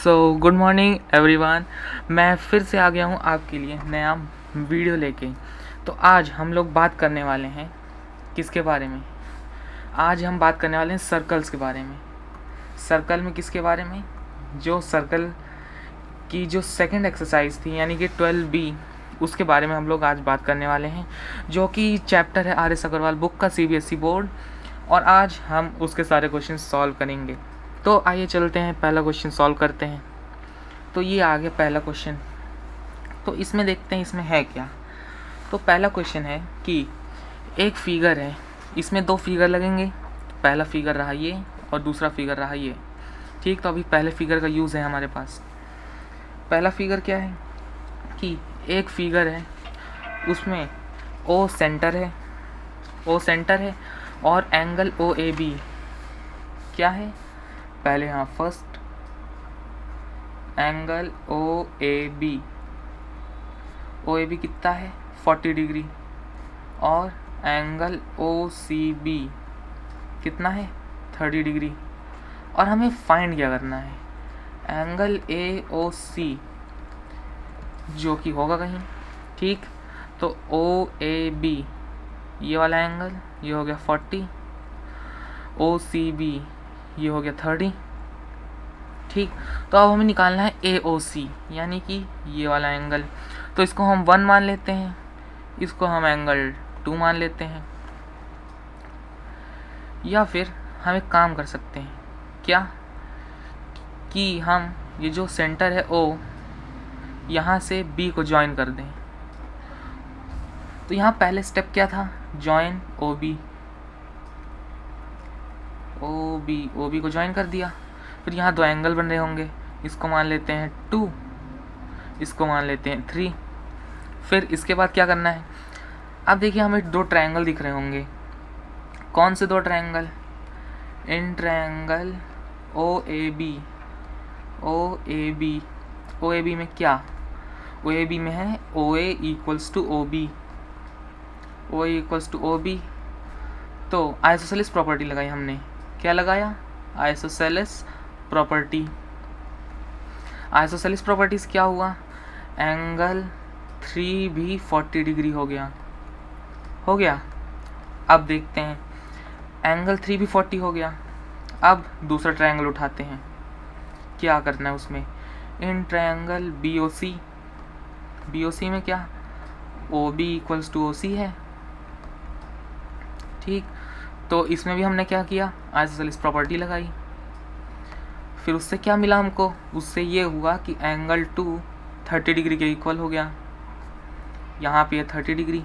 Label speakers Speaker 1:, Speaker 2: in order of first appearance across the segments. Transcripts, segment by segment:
Speaker 1: Good morning everyone. मैं फिर से आ गया हूँ आपके लिए नया वीडियो लेके। तो आज हम लोग बात करने वाले हैं किसके बारे में? आज हम बात करने वाले हैं सर्कल्स के बारे में। सर्कल में किसके बारे में? जो सर्कल की जो सेकंड एक्सरसाइज थी यानी कि 12B, उसके बारे में हम लोग आज बात करने वाले हैं, जो कि चैप्टर है आर एस अग्रवाल बुक का CBSE बोर्ड। और आज हम उसके सारे क्वेश्चन सॉल्व करेंगे। तो आइए चलते हैं, पहला क्वेश्चन सॉल्व करते हैं। तो ये आ गया पहला क्वेश्चन। तो इसमें देखते हैं इसमें है क्या। तो पहला क्वेश्चन है कि एक फिगर है, इसमें दो फिगर लगेंगे। पहला फिगर रहा ये और दूसरा फिगर रहा ये। ठीक, तो अभी पहले फिगर का यूज़ है हमारे पास। पहला फिगर क्या है कि एक फिगर है, उसमें O सेंटर है और एंगल OAB क्या है? पहले हाँ, फर्स्ट एंगल OAB कितना है? 40 डिग्री। और एंगल OCB कितना है? 30 डिग्री। और हमें फाइंड क्या करना है? एंगल AOC जो कि होगा कहीं। ठीक, तो OAB ये वाला एंगल, ये हो गया 40, OCB ये हो गया 30। ठीक, तो अब हमें निकालना है AOC यानी कि ये वाला एंगल। तो इसको हम 1 मान लेते हैं, इसको हम एंगल 2 मान लेते हैं। या फिर हम एक काम कर सकते हैं क्या, कि हम ये जो सेंटर है O, यहाँ से B को ज्वाइन कर दें। तो यहाँ पहले स्टेप क्या था? ज्वाइन OB को ज्वाइन कर दिया। फिर यहाँ दो एंगल बन रहे होंगे, इसको मान लेते हैं 2, इसको मान लेते हैं 3। फिर इसके बाद क्या करना है? अब देखिए हमें दो ट्रायंगल दिख रहे होंगे। कौन से दो ट्रायंगल? इन ट्रायंगल OAB में क्या? OAB में है OA इक्वल्स टू OB। तो आइसोसेलेस प्रॉपर्टी लगाई हमने। क्या लगाया? Isosceles property. आइसोसेलेस प्रॉपर्टीज क्या हुआ? एंगल 3 भी 40 डिग्री हो गया। अब देखते हैं, एंगल 3 भी 40 हो गया। अब दूसरा ट्रायंगल उठाते हैं। क्या करना है उसमें? इन ट्रायंगल BOC में क्या? OB इक्वल्स टू OC है। ठीक, तो इसमें भी हमने क्या किया? आइसोसेलेस प्रॉपर्टी लगाई। फिर उससे क्या मिला हमको? उससे ये हुआ कि एंगल 2 30 डिग्री के इक्वल हो गया। यहाँ पे 30 डिग्री।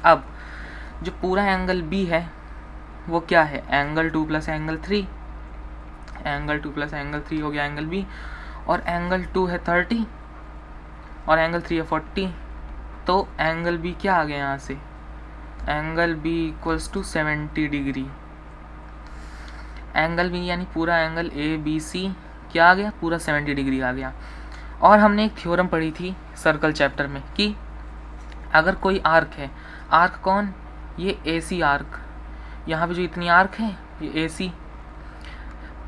Speaker 1: अब जो पूरा एंगल B है वो क्या है? Angle 2 plus angle 3। Angle 2 plus angle 3 हो गया एंगल B। और एंगल 2 है 30 और एंगल 3 है 40। तो एंगल B क्या आ गया यहाँ से? Angle B equals to 70 degree. Angle B यानी पूरा एंगल ABC क्या आ गया? पूरा 70 डिग्री आ गया। और हमने एक थ्योरम पढ़ी थी सर्कल चैप्टर में कि अगर कोई आर्क है, आर्क कौन? ये AC आर्क। यहाँ पे जो इतनी आर्क है ये AC।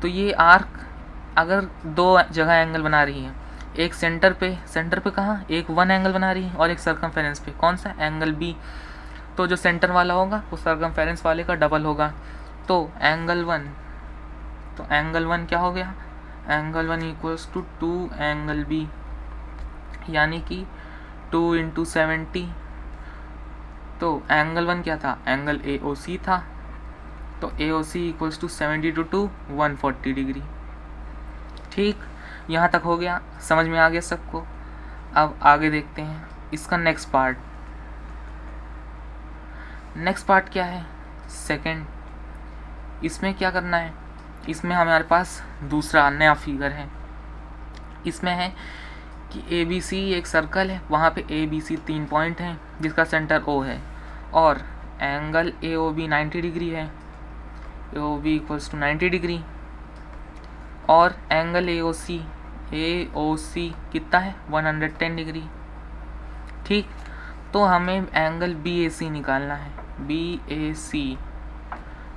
Speaker 1: तो ये आर्क अगर दो जगह एंगल बना रही है, एक सेंटर पे कहाँ? एक 1 एंगल बना रही है और एक सर्कमफेरेंस पे। कौन सा? Angle B। तो जो सेंटर वाला होगा वो सर्कमफेरेंस वाले का डबल होगा। तो एंगल 1 क्या हो गया? Angle 1 equals to 2 angle B यानी कि 2 इंटू 70। तो एंगल 1 क्या था? एंगल AOC था। तो AOC equals to 70 two 2 140 degree. ठीक, यहाँ तक हो गया, समझ में आ गया सबको। अब आगे देखते हैं इसका नेक्स्ट पार्ट क्या है? सेकंड। इसमें क्या करना है? इसमें हमारे पास दूसरा नया फिगर है। इसमें है कि ABC एक सर्कल है, वहाँ पे ABC 3 पॉइंट हैं जिसका सेंटर O है। और एंगल AOB 90 डिग्री है। AOB equals to 90 degree. और एंगल AOC कितना है? 110 डिग्री। ठीक, तो हमें एंगल BAC निकालना है। BAC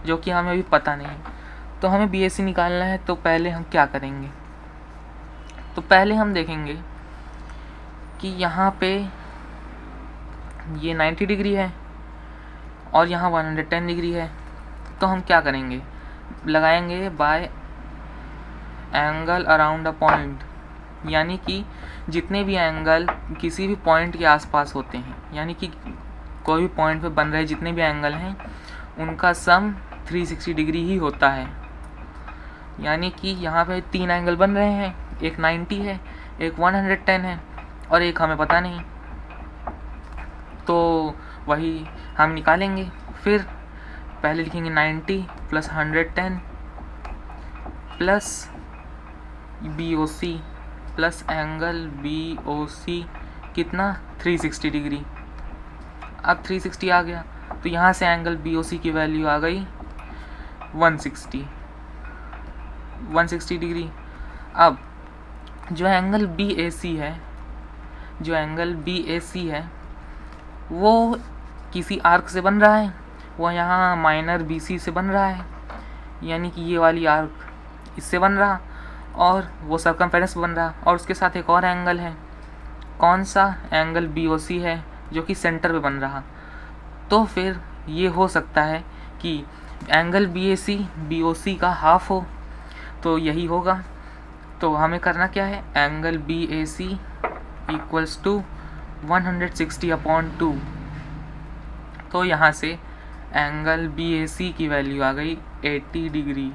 Speaker 1: जो कि हमें अभी पता नहीं। तो हमें BAC निकालना है, तो पहले हम क्या करेंगे? तो पहले हम देखेंगे कि यहाँ पे ये 90 डिग्री है और यहाँ 110 डिग्री है। तो हम क्या करेंगे, लगाएंगे by angle around a point, यानी कि जितने भी एंगल किसी भी पॉइंट के आसपास होते हैं, यानी कि कोई भी पॉइंट पे बन रहे जितने भी एंगल हैं उनका सम 360 डिग्री ही होता है। यानी कि यहाँ पे 3 एंगल बन रहे हैं, एक 90 है, एक 110 है और एक हमें पता नहीं, तो वही हम निकालेंगे। फिर पहले लिखेंगे 90 plus 110 plus BOC plus angle BOC कितना 360 डिग्री। अब 360 आ गया तो यहाँ से एंगल BOC की वैल्यू आ गई 160 डिग्री। अब जो एंगल BAC है वो किसी आर्क से बन रहा है, वो यहाँ माइनर BC से बन रहा है, यानी कि ये वाली आर्क इससे बन रहा और वो सर्कमफेरेंस बन रहा, और उसके साथ एक और एंगल है, कौन सा, एंगल BOC है जो कि सेंटर पे बन रहा। तो फिर ये हो सकता है कि एंगल BOC का हाफ हो, तो यही होगा। तो हमें करना क्या है, एंगल BAC इक्वल्स टू 160/2। तो यहाँ से एंगल BAC की वैल्यू आ गई 80 डिग्री।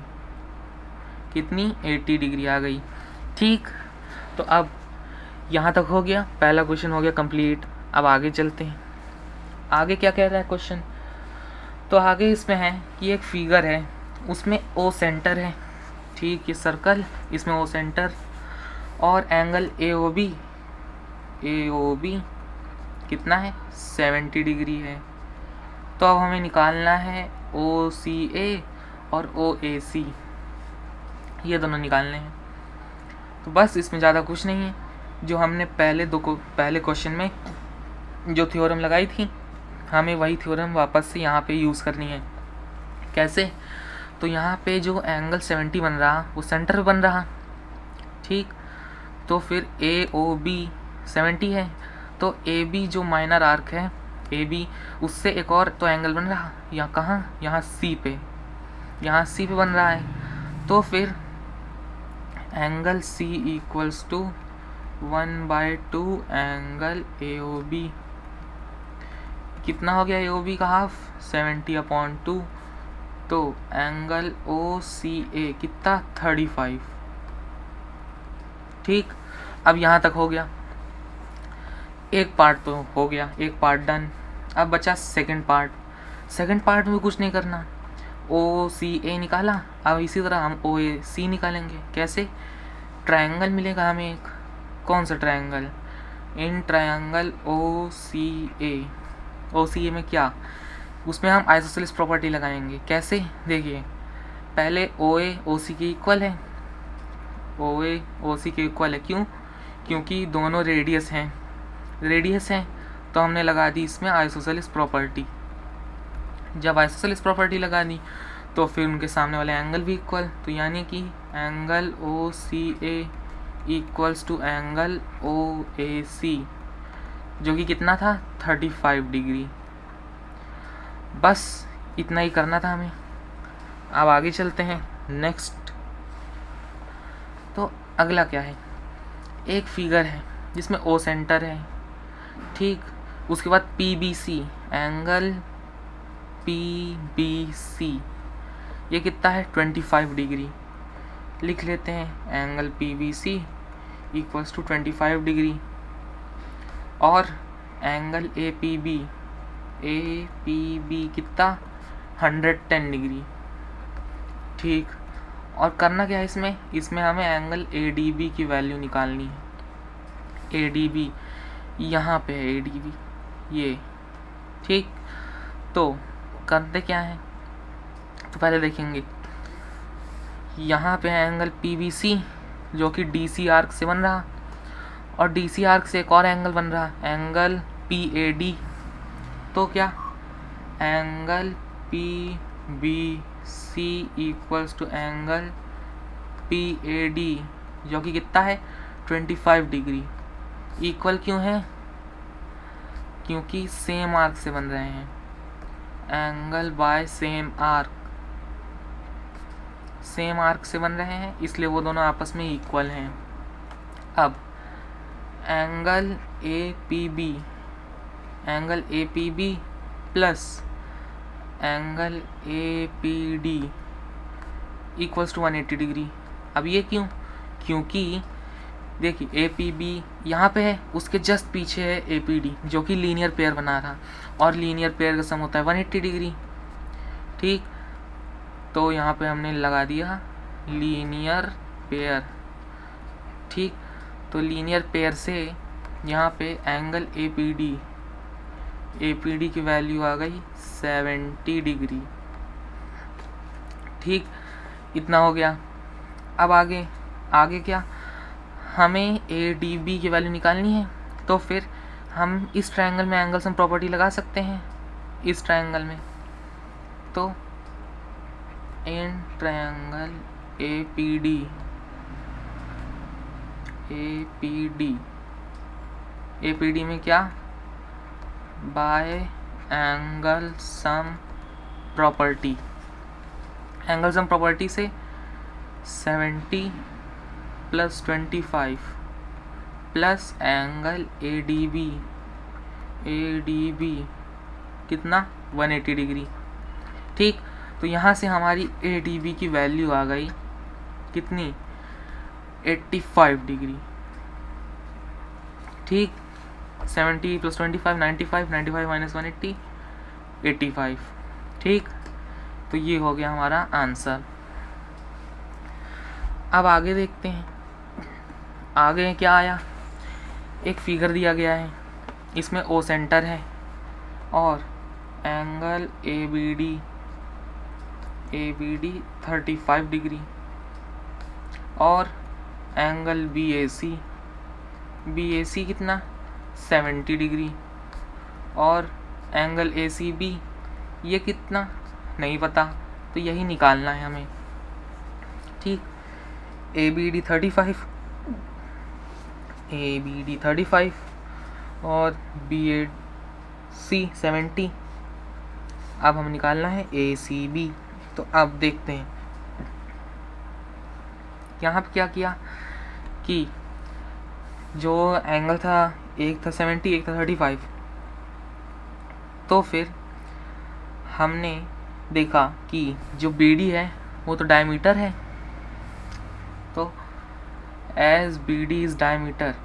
Speaker 1: कितनी, 80 डिग्री आ गई। ठीक, तो अब यहाँ तक हो गया, पहला क्वेश्चन हो गया कंप्लीट। अब आगे चलते हैं, आगे क्या कह रहा है क्वेश्चन। तो आगे इसमें है कि एक फिगर है, उसमें O सेंटर है, ठीक, ये सर्कल, इसमें O सेंटर और एंगल AOB कितना है, 70 डिग्री है। तो अब हमें निकालना है OCA और OAC, ये दोनों निकालने हैं। तो बस इसमें ज़्यादा कुछ नहीं है, जो हमने पहले क्वेश्चन में जो थ्योरम लगाई थी, हमें वही थ्योरम वापस से यहाँ पे यूज़ करनी है। कैसे, तो यहाँ पे जो एंगल 70 बन रहा वो सेंटर बन रहा, ठीक। तो फिर AOB 70 है, तो AB जो माइनर आर्क है AB, उससे एक और तो एंगल बन रहा, यहाँ कहाँ, यहाँ C पे बन रहा है। तो फिर angle C equals to 1/2 angle AOB। कितना हो गया AOB का हाफ, 70/2। तो एंगल OCA कितना, 35। ठीक, अब यहाँ तक हो गया, एक पार्ट तो हो गया, एक पार्ट डन। अब बचा सेकंड पार्ट में कुछ नहीं करना, OCA निकाला। अब इसी तरह हम OAC निकालेंगे। कैसे, ट्रायंगल मिलेगा हमें एक, कौन सा ट्रायंगल, इन ट्रायंगल OCA में क्या, उसमें हम आइसोसेलेस प्रॉपर्टी लगाएंगे। कैसे, देखिए, पहले OA OC के इक्वल है, क्यों, क्योंकि दोनों रेडियस हैं, तो हमने लगा दी इसमें आइसोसेलेस प्रॉपर्टी। जब आइसोसेलेस प्रॉपर्टी लगा दी तो फिर उनके सामने वाले एंगल भी इक्वल, तो यानी कि angle OCA equals to angle OAC, जो कि कितना था, 35 डिग्री। बस इतना ही करना था हमें। अब आगे चलते हैं नेक्स्ट। तो अगला क्या है, एक फिगर है जिसमें O सेंटर है, ठीक। उसके बाद PBC, एंगल PBC ये कितना है, 25 डिग्री। लिख लेते हैं angle PBC equals to 25 degree. और एंगल APB कितना, 110 डिग्री, ठीक। और करना क्या है इसमें हमें एंगल ADB की वैल्यू निकालनी है। ADB यहाँ पे है, ADB ये, ठीक। तो करते क्या है, तो पहले देखेंगे, यहाँ पे है एंगल PBC जो कि DC आर्क से बन रहा, और DC आर्क से एक और एंगल बन रहा, एंगल PAD। तो क्या, angle PBC equals to angle PAD जो कि कितना है, 25 डिग्री। इक्वल क्यों है? क्योंकि सेम आर्क से बन रहे हैं। Angle by same arc, same arc से बन रहे हैं इसलिए वो दोनों आपस में इक्वल हैं। अब angle A P B plus angle A P D equals to 180 degree. अब ये क्यों? क्योंकि देखिए ए पी बी यहाँ पे है, उसके जस्ट पीछे है ए पी डी जो कि लीनियर पेयर बना रहा, और लीनियर पेयर का सम होता है 180 डिग्री। ठीक, तो यहाँ पे हमने लगा दिया लीनियर पेयर। ठीक, तो लीनियर पेयर से यहाँ पे एंगल ए पी डी की वैल्यू आ गई 70 डिग्री। ठीक, इतना हो गया। अब आगे क्या, हमें ए डी बी की वैल्यू निकालनी है, तो फिर हम इस ट्रायंगल में एंगल सम प्रॉपर्टी लगा सकते हैं। इस ट्रायंगल में तो in triangle A P D में क्या, by angle sum property, angle sum property से 70 plus 25 plus angle A D B कितना 180 डिग्री। ठीक, तो यहाँ से हमारी ए डी बी की वैल्यू आ गई कितनी, 85 डिग्री। ठीक, 70 प्लस 25 95 माइनस 180 85। ठीक, तो ये हो गया हमारा आंसर। अब आगे देखते हैं, आगे क्या आया। एक फिगर दिया गया है, इसमें ओ सेंटर है और angle A B D 35 degree और एंगल बी ए सी कितना 70 डिग्री और एंगल ए सी बी ये कितना नहीं पता, तो यही निकालना है हमें। ठीक, ए बी डी 35 और बी ए सी 70। अब हम निकालना है ए सी बी। तो अब देखते हैं यहाँ पे क्या किया कि जो एंगल था, एक था 70 एक था 35, तो फिर हमने देखा कि जो बी डी है वो तो डायमीटर है, तो as B D is diameter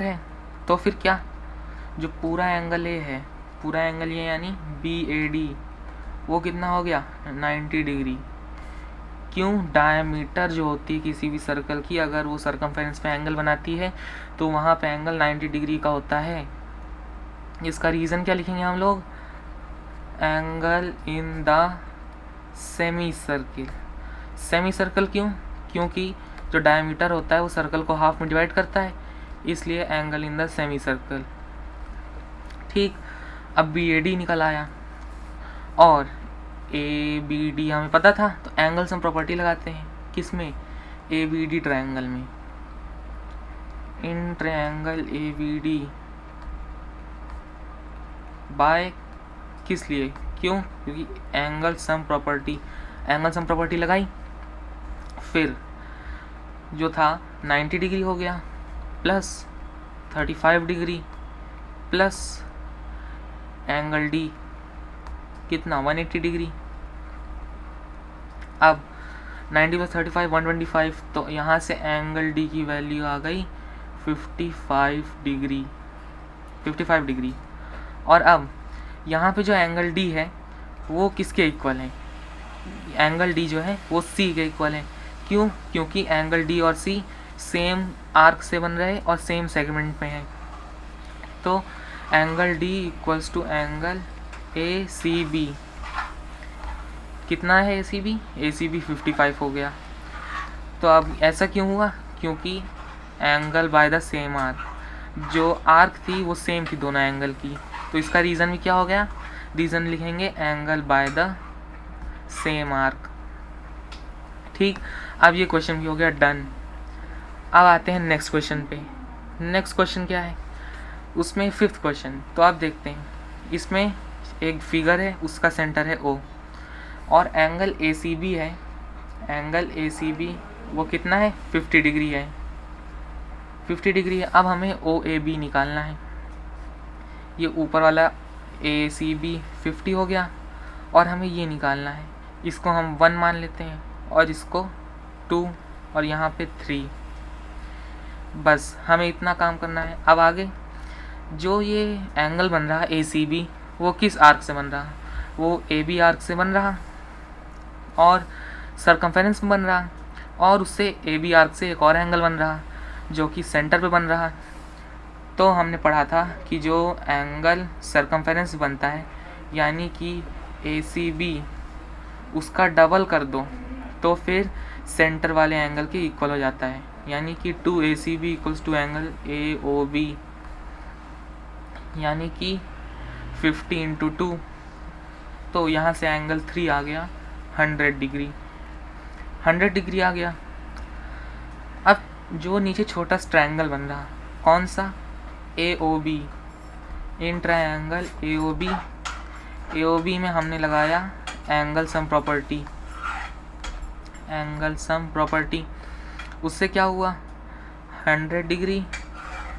Speaker 1: है, तो फिर क्या, जो पूरा एंगल ए है, पूरा एंगल ये यानी बी ए डी वो कितना हो गया 90 डिग्री। क्यों, डायमीटर जो होती है किसी भी सर्कल की, अगर वो सर्कमफेरेंस पे एंगल बनाती है तो वहाँ पे एंगल 90 डिग्री का होता है। इसका रीज़न क्या लिखेंगे हम लोग, angle in the semi circle. क्यों, क्योंकि जो डायमीटर होता है वो सर्कल को हाफ में डिवाइड करता है, इसलिए angle in the semi circle. ठीक, अब बी ए डी निकल आया और ए बी डी हमें पता था, तो एंगल सम प्रॉपर्टी लगाते हैं किसमें, ए बी डी ट्रायंगल में। In triangle A B D by किस लिए, क्यों, क्योंकि एंगल सम प्रॉपर्टी लगाई, फिर जो था 90 डिग्री हो गया plus 35 degree plus angle D कितना 180 डिग्री। अब 90 प्लस 35 125, तो यहाँ से एंगल डी की वैल्यू आ गई 55 डिग्री। और अब यहाँ पे जो एंगल डी है वो किसके इक्वल है, एंगल डी जो है वो सी के इक्वल है। क्यों, क्योंकि एंगल डी और सी सेम आर्क से बन रहे और सेम सेगमेंट में है, तो angle D equals to angle A C B. कितना है ए सी बी 55 हो गया। तो अब ऐसा क्यों हुआ, क्योंकि angle by the same arc, जो आर्क थी वो सेम थी दोनों एंगल की, तो इसका रीज़न भी क्या हो गया, रीज़न लिखेंगे angle by the same arc. ठीक, अब ये क्वेश्चन भी हो गया डन। अब आते हैं नेक्स्ट क्वेश्चन पे। नेक्स्ट क्वेश्चन क्या है, उसमें 5th क्वेश्चन। तो आप देखते हैं, इसमें एक फिगर है, उसका सेंटर है O और एंगल ACB है। एंगल ACB वो कितना है, 50 डिग्री है, 50 डिग्री है। अब हमें OAB निकालना है। ये ऊपर वाला ACB 50 हो गया और हमें ये निकालना है। इसको हम 1 मान लेते हैं और इसको 2 और यहाँ पे 3। बस हमें इतना काम करना है। अब आगे जो ये एंगल बन रहा है ACB, वो किस आर्क से बन रहा, वो AB आर्क से बन रहा और सरकमफेरेंस में बन रहा, और उससे AB आर्क से एक और एंगल बन रहा जो कि सेंटर पे बन रहा। तो हमने पढ़ा था कि जो एंगल सरकमफेरेंस बनता है, यानी कि ACB, उसका डबल कर दो तो फिर सेंटर वाले एंगल के इक्वल हो जाता है, यानी कि 2ACB equals to angle AOB, यानी कि 50 × 2। तो यहाँ से एंगल 3 आ गया 100 डिग्री, 100 डिग्री आ गया। अब जो नीचे छोटा ट्रायंगल बन रहा, कौन सा, AOB, इन ट्रायंगल AOB में हमने लगाया angle sum property. Angle sum property, उससे क्या हुआ, 100 degree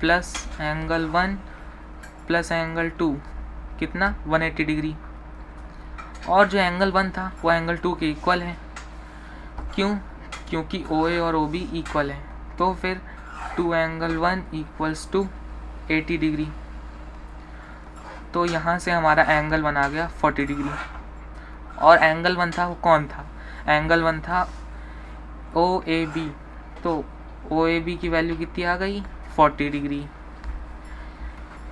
Speaker 1: plus angle 1 plus angle 2 कितना, 180 डिग्री। और जो एंगल 1 था वो एंगल 2 के इक्वल है। क्यों, क्योंकि OA और OB इक्वल है। तो फिर 2 एंगल 1 इक्वल्स टू 80 डिग्री। तो यहाँ से हमारा एंगल 1 आ गया 40 डिग्री। और एंगल 1 था वो कौन था, एंगल 1 था OAB। तो OAB की वैल्यू कितनी आ गई, 40 डिग्री।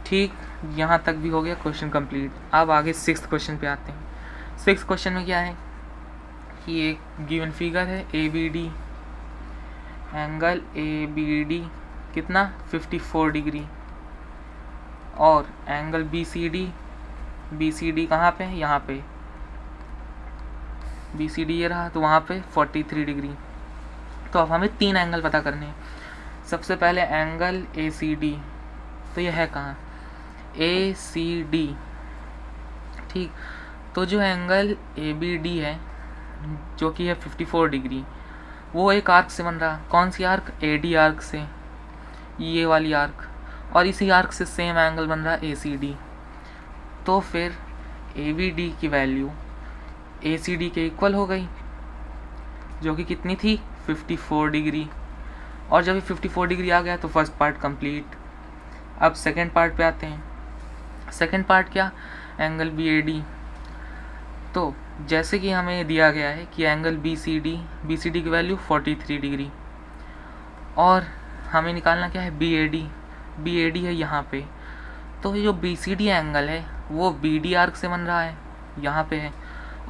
Speaker 1: ठीक, यहाँ तक भी हो गया क्वेश्चन कंप्लीट। अब आगे 6th क्वेश्चन पे आते हैं। 6th क्वेश्चन में क्या है कि एक गिवन फिगर है ABD, एंगल ABD कितना, 54 डिग्री, और एंगल BCD कहाँ पे है, यहाँ पे BCD ये रहा, तो वहाँ पे 43 डिग्री। तो अब हमें 3 एंगल पता करने हैं। सबसे पहले एंगल ACD, तो यह है कहाँ, ACD। ठीक, तो जो एंगल ABD है जो कि है 54 डिग्री, वो एक आर्क से बन रहा, कौन सी आर्क, AD आर्क से, ये वाली आर्क, और इसी आर्क से सेम एंगल बन रहा ACD। तो फिर ABD की वैल्यू ACD के इक्वल हो गई, जो कि कितनी थी, 54 डिग्री। और जब ये 54 डिग्री आ गया तो फर्स्ट पार्ट कंप्लीट। अब सेकंड पार्ट पे आते हैं। सेकंड पार्ट क्या, एंगल BAD। तो जैसे कि हमें दिया गया है कि एंगल BCD की वैल्यू 43 डिग्री, और हमें निकालना क्या है, BAD है यहाँ पे। तो ये जो BCD एंगल है वो BD आर्क से बन रहा है, यहाँ पे है,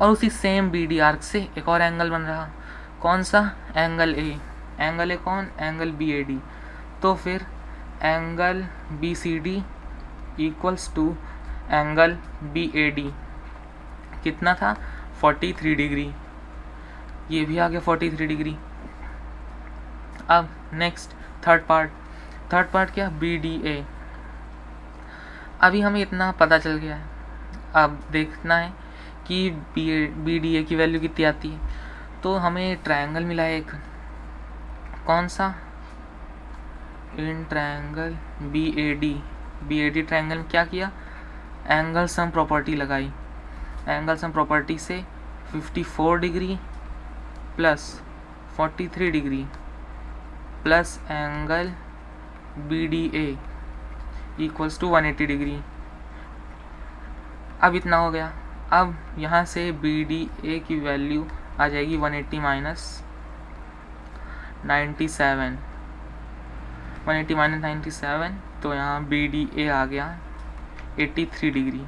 Speaker 1: और उसी सेम BD आर्क से एक और एंगल बन रहा, कौन सा, एंगल A। एंगल A कौन, एंगल BAD। तो फिर angle BCD equals to angle BAD कितना था, 43 डिग्री। ये भी आ गया 43 डिग्री। अब नेक्स्ट थर्ड पार्ट क्या, BDA। अभी हमें इतना पता चल गया है, अब देखना है कि BDA की वैल्यू कितनी आती है। तो हमें ट्रायंगल मिला है एक, कौन सा, इन ट्रायंगल BAD ट्रायंगल में क्या किया, एंगल सम प्रॉपर्टी लगाई। एंगल सम प्रॉपर्टी से 54 degree plus 43 degree plus angle BDA equals to 180 degree. अब इतना हो गया। अब यहाँ से BDA की वैल्यू आ जाएगी 180 माइनस 97, 180 माइनस 97, तो यहाँ BDA आ गया 83 डिग्री।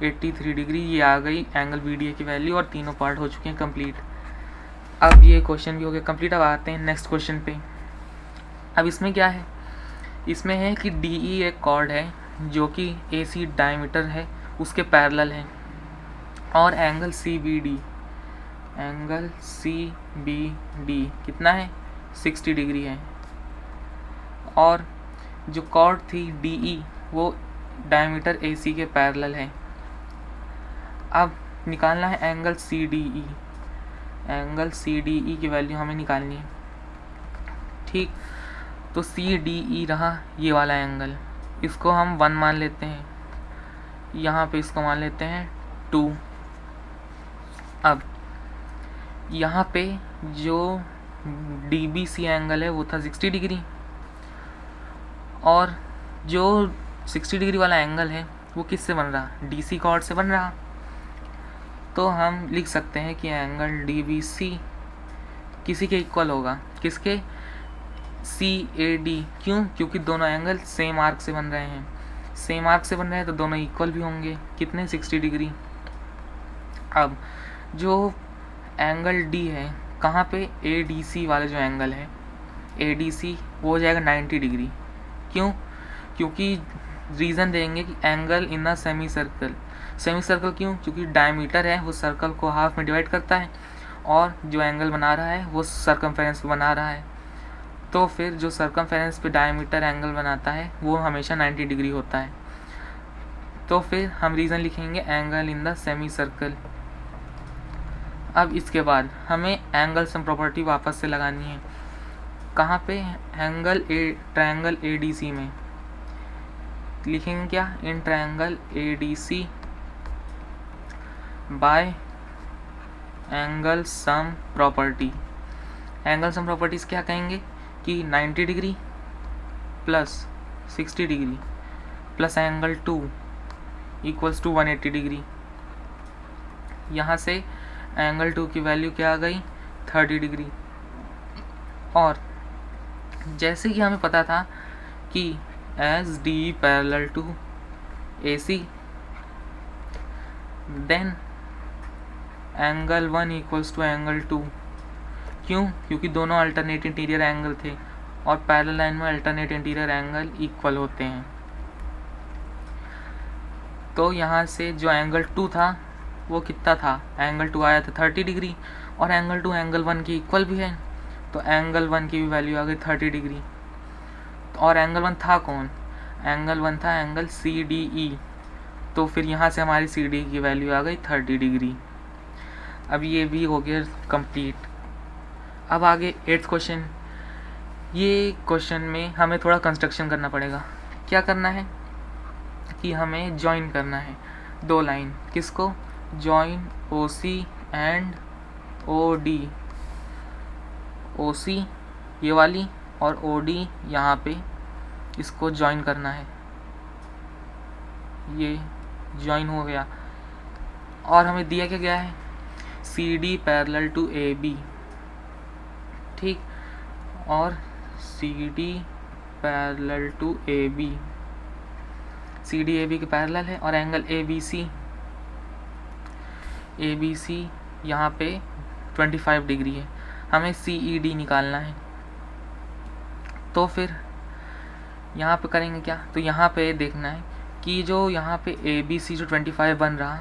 Speaker 1: 83 डिग्री ये आ गई एंगल BDA की वैल्यू, और तीनों पार्ट हो चुके हैं कंप्लीट। अब ये क्वेश्चन भी हो गया कंप्लीट। अब आते हैं नेक्स्ट क्वेश्चन पे। अब इसमें क्या है, इसमें है कि DE एक कॉर्ड है जो कि AC डायमीटर है उसके पैरेलल है। और एंगल सी बी डी कितना है, 60 डिग्री है। और जो कॉर्ड थी डी ई वो डायमीटर ए सी के पैरेलल है। अब निकालना है angle C D E. Angle C D E की वैल्यू हमें निकालनी है। ठीक, तो सी डी ई रहा ये वाला एंगल, इसको हम 1 मान लेते हैं, यहाँ पे इसको मान लेते हैं 2। अब यहाँ पे जो डी बी सी एंगल है वो था 60 डिग्री, और जो 60 डिग्री वाला एंगल है वो किससे बन रहा, डी सी कॉर्ड से बन रहा। तो हम लिख सकते हैं कि एंगल डी बी सी किसी के इक्वल होगा, किसके, सी ए डी। क्यों, क्योंकि दोनों एंगल सेम आर्क से बन रहे हैं। सेम आर्क से बन रहे हैं तो दोनों इक्वल भी होंगे, कितने, 60 डिग्री। अब जो एंगल डी है कहाँ पे, ए डी सी वाला जो एंगल है ए डी सी वो हो जाएगा 90 डिग्री। क्यों, क्योंकि रीज़न देंगे कि angle in a semi circle. Semi circle क्यों, क्योंकि डायमीटर है वो सर्कल को हाफ में डिवाइड करता है, और जो एंगल बना रहा है वो सर्कमफेरेंस पे बना रहा है। तो फिर जो सर्कमफेरेंस पे डायमीटर एंगल बनाता है वो हमेशा 90 डिग्री होता है। तो फिर हम रीज़न लिखेंगे angle in the semi circle. अब इसके बाद हमें एंगल सम प्रॉपर्टी वापस से लगानी है। कहाँ पे, angle A, triangle A D C में लिखेंगे क्या, in triangle A D C by angle sum property. Angle sum properties क्या कहेंगे कि 90 degree plus 60 degree plus angle 2 equals to 180 degree. यहाँ से एंगल 2 की वैल्यू क्या आ गई, 30 डिग्री। और जैसे कि हमें पता था कि as D parallel to A C then angle 1 equals to angle 2। क्यों, क्योंकि दोनों अल्टरनेट इंटीरियर एंगल थे, और पैरेलल लाइन में अल्टरनेट इंटीरियर एंगल इक्वल होते हैं। तो यहाँ से जो एंगल 2 था वो कितना था, एंगल 2 आया था 30 डिग्री, और एंगल 2 एंगल 1 के इक्वल भी है, तो एंगल 1 की भी वैल्यू आ गई 30 डिग्री। और एंगल 1 था कौन, एंगल 1 था एंगल सी डी ई। तो फिर यहाँ से हमारी सी डी की वैल्यू आ गई 30 डिग्री। अब ये भी हो गया कंप्लीट। अब आगे 8th क्वेश्चन। ये क्वेश्चन में हमें थोड़ा कंस्ट्रक्शन करना पड़ेगा। क्या करना है कि हमें जॉइन करना है 2 लाइन, किसको, join O C and O D. O C ये वाली और ओ डी यहाँ पे, इसको जॉइन करना है। ये जॉइन हो गया, और हमें दिया क्या गया है, C D parallel to A B. ठीक, और C D parallel to A B, C D A B के पैरेलल है, और एंगल ए बी सी यहाँ पे 25 डिग्री है। हमें सी ई डी निकालना है। तो फिर यहाँ पे करेंगे क्या, तो यहाँ पे देखना है कि जो यहाँ पे ए बी सी जो 25 बन रहा,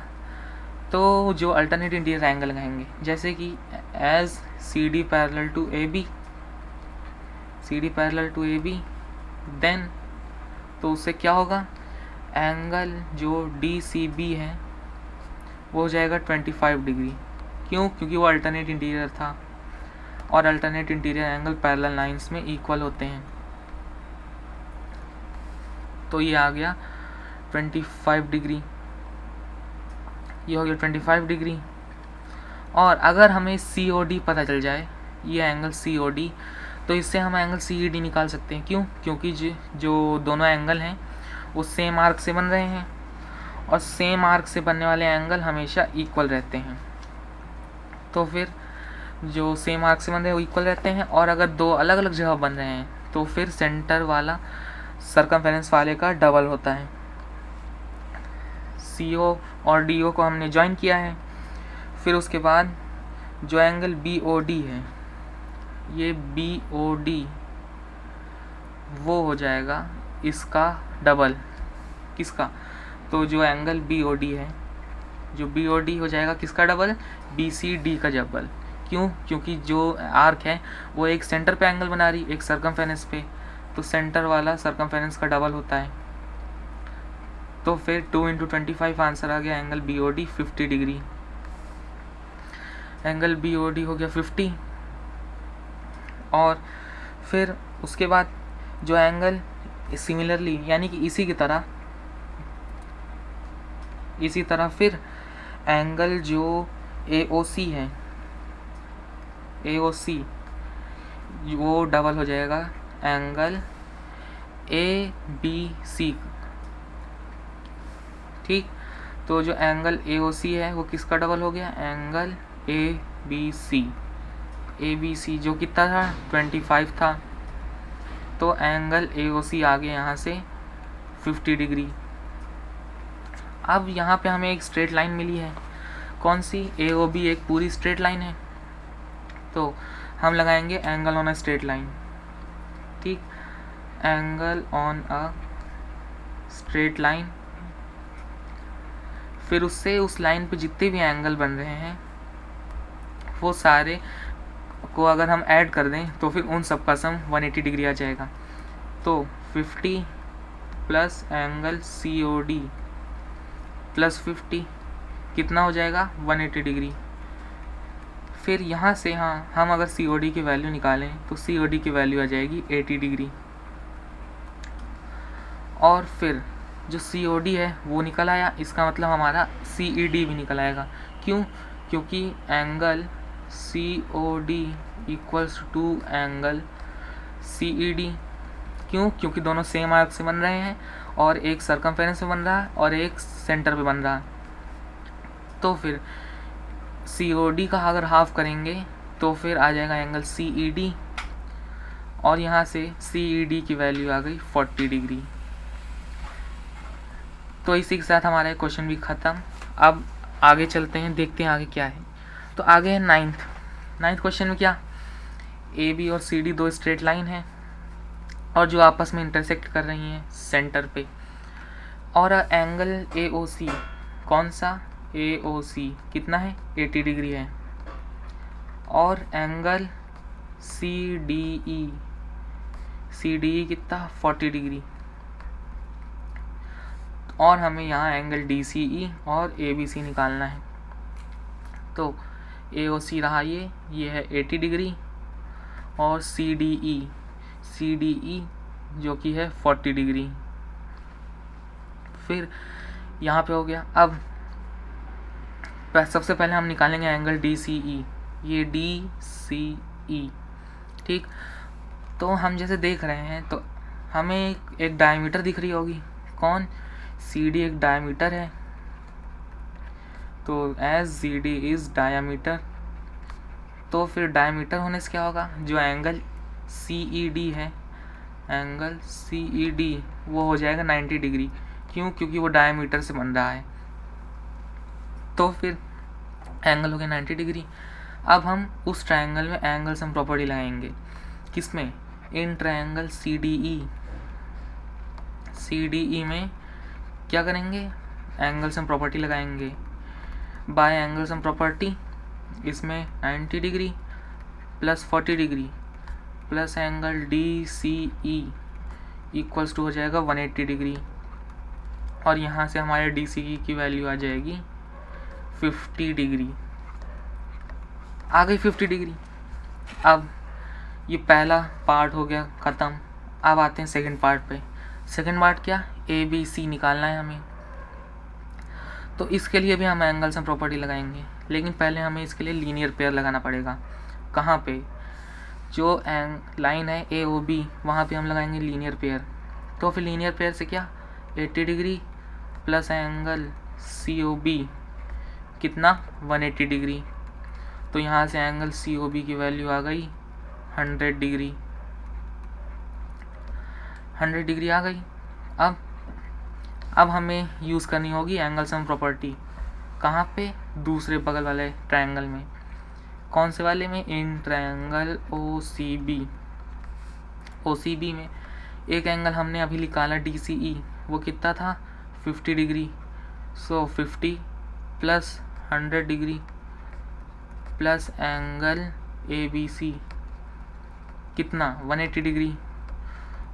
Speaker 1: तो जो अल्टरनेट इंटीरियर एंगल कहेंगे, जैसे कि as C D parallel to A B, C D parallel to A B, then तो उससे क्या होगा, एंगल जो डी सी बी है वो हो जाएगा 25 डिग्री। क्यों, क्योंकि वो अल्टरनेट इंटीरियर था, और alternate interior angle parallel lines में इक्वल होते हैं। तो ये आ गया 25 डिग्री, ये हो गया 25 डिग्री। और अगर हमें सी ओ डी पता चल जाए, ये एंगल सी ओ डी, तो इससे हम एंगल सी ई डी निकाल सकते हैं। क्यों, क्योंकि जो दोनों एंगल हैं वो सेम आर्क से बन रहे हैं, और सेम आर्क से बनने वाले एंगल हमेशा इक्वल रहते हैं। तो फिर जो सेम आर्क से बन रहे हैं वो इक्वल रहते हैं, और अगर दो अलग अलग जगह बन रहे हैं तो फिर सेंटर वाला सर्कमफेरेंस वाले का डबल होता है। सी ओ और डी ओ को हमने ज्वाइन किया है। फिर उसके बाद जो एंगल बी ओ डी है, ये बी ओ डी वो हो जाएगा इसका डबल, किसका, तो जो एंगल BOD है, जो BOD हो जाएगा किसका डबल, BCD का डबल। क्यों? क्योंकि जो आर्क है वो एक सेंटर पे एंगल बना रही, एक सरकमफेरेंस पे, तो सेंटर वाला सरकमफेरेंस का डबल होता है। तो फिर 2 × 25 आंसर आ गया angle BOD 50 degree. Angle BOD हो गया 50। और फिर उसके बाद जो एंगल सिमिलरली यानी कि इसी तरह फिर एंगल जो AOC है, AOC वो डबल हो जाएगा एंगल ABC। ठीक, तो जो एंगल AOC है वो किसका डबल हो गया, एंगल ABC जो कितना था 25 था, तो एंगल AOC आ गया यहाँ से 50 डिग्री। अब यहाँ पे हमें एक स्ट्रेट लाइन मिली है, कौन सी, AOB एक पूरी स्ट्रेट लाइन है, तो हम लगाएंगे angle on a straight line. ठीक, angle on a straight line. फिर उससे उस लाइन पे जितने भी एंगल बन रहे हैं वो सारे को अगर हम ऐड कर दें तो फिर उन सब का सम 180 डिग्री आ जाएगा। तो 50 प्लस एंगल COD प्लस 50 कितना हो जाएगा 180 डिग्री। फिर यहाँ से हम अगर COD की वैल्यू निकालें तो COD की वैल्यू आ जाएगी 80 डिग्री। और फिर जो COD है वो निकल आया, इसका मतलब हमारा CED भी निकल आएगा। क्यों? क्योंकि angle COD equals to angle CED। क्यों? क्योंकि दोनों सेम आर्क से बन रहे हैं और एक सरकमफेरेंस में बन रहा है और एक सेंटर पे बन रहा है। तो फिर COD का अगर हाफ करेंगे तो फिर आ जाएगा एंगल CED, और यहाँ से CED की वैल्यू आ गई 40 डिग्री। तो इसी के साथ हमारा क्वेश्चन भी ख़त्म। अब आगे चलते हैं, देखते हैं आगे क्या है। तो आगे है नाइन्थ क्वेश्चन में क्या, AB और CD दो स्ट्रेट लाइन है और जो आपस में इंटरसेक्ट कर रही हैं सेंटर पे, और एंगल AOC, कौन सा, AOC कितना है 80 डिग्री है, और एंगल CDE कितना 40 डिग्री, और हमें यहाँ एंगल DCE और ABC निकालना है। तो AOC रहा ये है 80 डिग्री, और CDE जो कि है 40 डिग्री। फिर यहाँ पे हो गया। अब सबसे पहले हम निकालेंगे एंगल DCE, ये DCE। ठीक, तो हम जैसे देख रहे हैं तो हमें एक डायमीटर दिख रही होगी, कौन, CD एक डायमीटर है, तो एज CD इज डायमीटर, तो फिर डायमीटर होने से क्या होगा, जो एंगल CED है, एंगल CED वो हो जाएगा 90 डिग्री। क्यों? क्योंकि वो डायमीटर से बन रहा है, तो फिर एंगल हो गया 90 डिग्री। अब हम उस ट्रायंगल में एंगल सम प्रॉपर्टी लगाएंगे, किसमें, इन ट्रायंगल CDE में क्या करेंगे, एंगल सम प्रॉपर्टी लगाएंगे। बाय एंगल सम प्रॉपर्टी इसमें 90 degree plus 40 degree plus angle DCE equals to हो जाएगा 180 डिग्री, और यहाँ से हमारे DCE की वैल्यू आ जाएगी 50 डिग्री। आ गई 50 डिग्री। अब ये पहला पार्ट हो गया ख़त्म। अब आते हैं सेकंड पार्ट पे। सेकंड पार्ट क्या, ABC निकालना है हमें, तो इसके लिए भी हम एंगल सम प्रॉपर्टी लगाएंगे, लेकिन पहले हमें इसके लिए लीनियर पेयर लगाना पड़ेगा। कहाँ पे, जो लाइन है AOB वहाँ पे हम लगाएंगे लीनियर पेयर। तो फिर लीनियर पेयर से क्या, 80 डिग्री प्लस एंगल COB कितना 180 डिग्री, तो यहाँ से एंगल COB की वैल्यू आ गई 100 डिग्री। 100 डिग्री आ गई। अब हमें यूज़ करनी होगी एंगल सम प्रॉपर्टी। कहाँ पे, दूसरे बगल वाले ट्रायंगल में, कौन से वाले में, इन ट्रायंगल OCB में एक एंगल हमने अभी निकाला DCE, वो कितना था 50 डिग्री, सो 50 plus 100 degree plus angle ABC कितना 180 डिग्री,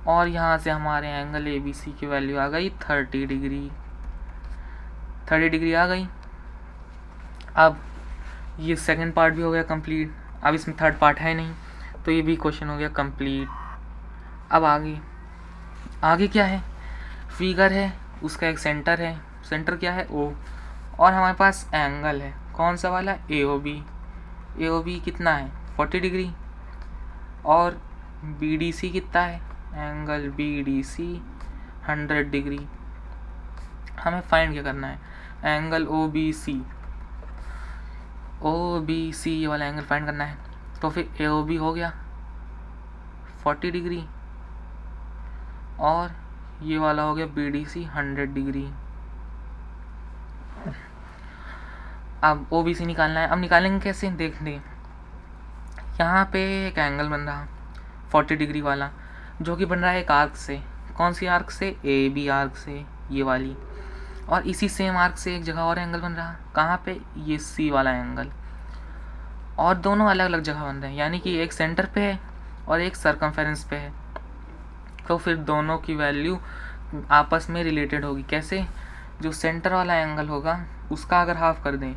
Speaker 1: और यहाँ से हमारे एंगल ABC की वैल्यू आ गई 30 डिग्री। 30 डिग्री आ गई। अब ये सेकंड पार्ट भी हो गया कंप्लीट। अब इसमें थर्ड पार्ट है नहीं, तो ये भी क्वेश्चन हो गया कंप्लीट। अब आगे क्या है, फिगर है, उसका एक सेंटर है, सेंटर क्या है O, और हमारे पास एंगल है, कौन सा वाला, AOB कितना है 40 डिग्री, और BDC कितना है, एंगल BDC 100 डिग्री। हमें फाइंड क्या करना है, एंगल OBC ये वाला एंगल फाइंड करना है। तो फिर AOB हो गया 40 डिग्री, और ये वाला हो गया BDC 100 डिग्री। अब OBC निकालना है। अब निकालेंगे कैसे, देख लें। यहाँ पे एक एंगल बन रहा 40 डिग्री वाला, जो कि बन रहा है एक आर्क से। कौन सी आर्क से, AB आर्क से, ये वाली। और इसी सेम आर्क से एक जगह और एंगल बन रहा, कहाँ पे, ये C वाला एंगल। और दोनों अलग अलग जगह बन रहे हैं, यानी कि एक सेंटर पे है और एक सरकमफेरेंस पे है। तो फिर दोनों की वैल्यू आपस में रिलेटेड होगी। कैसे, जो सेंटर वाला एंगल होगा उसका अगर हाफ कर दें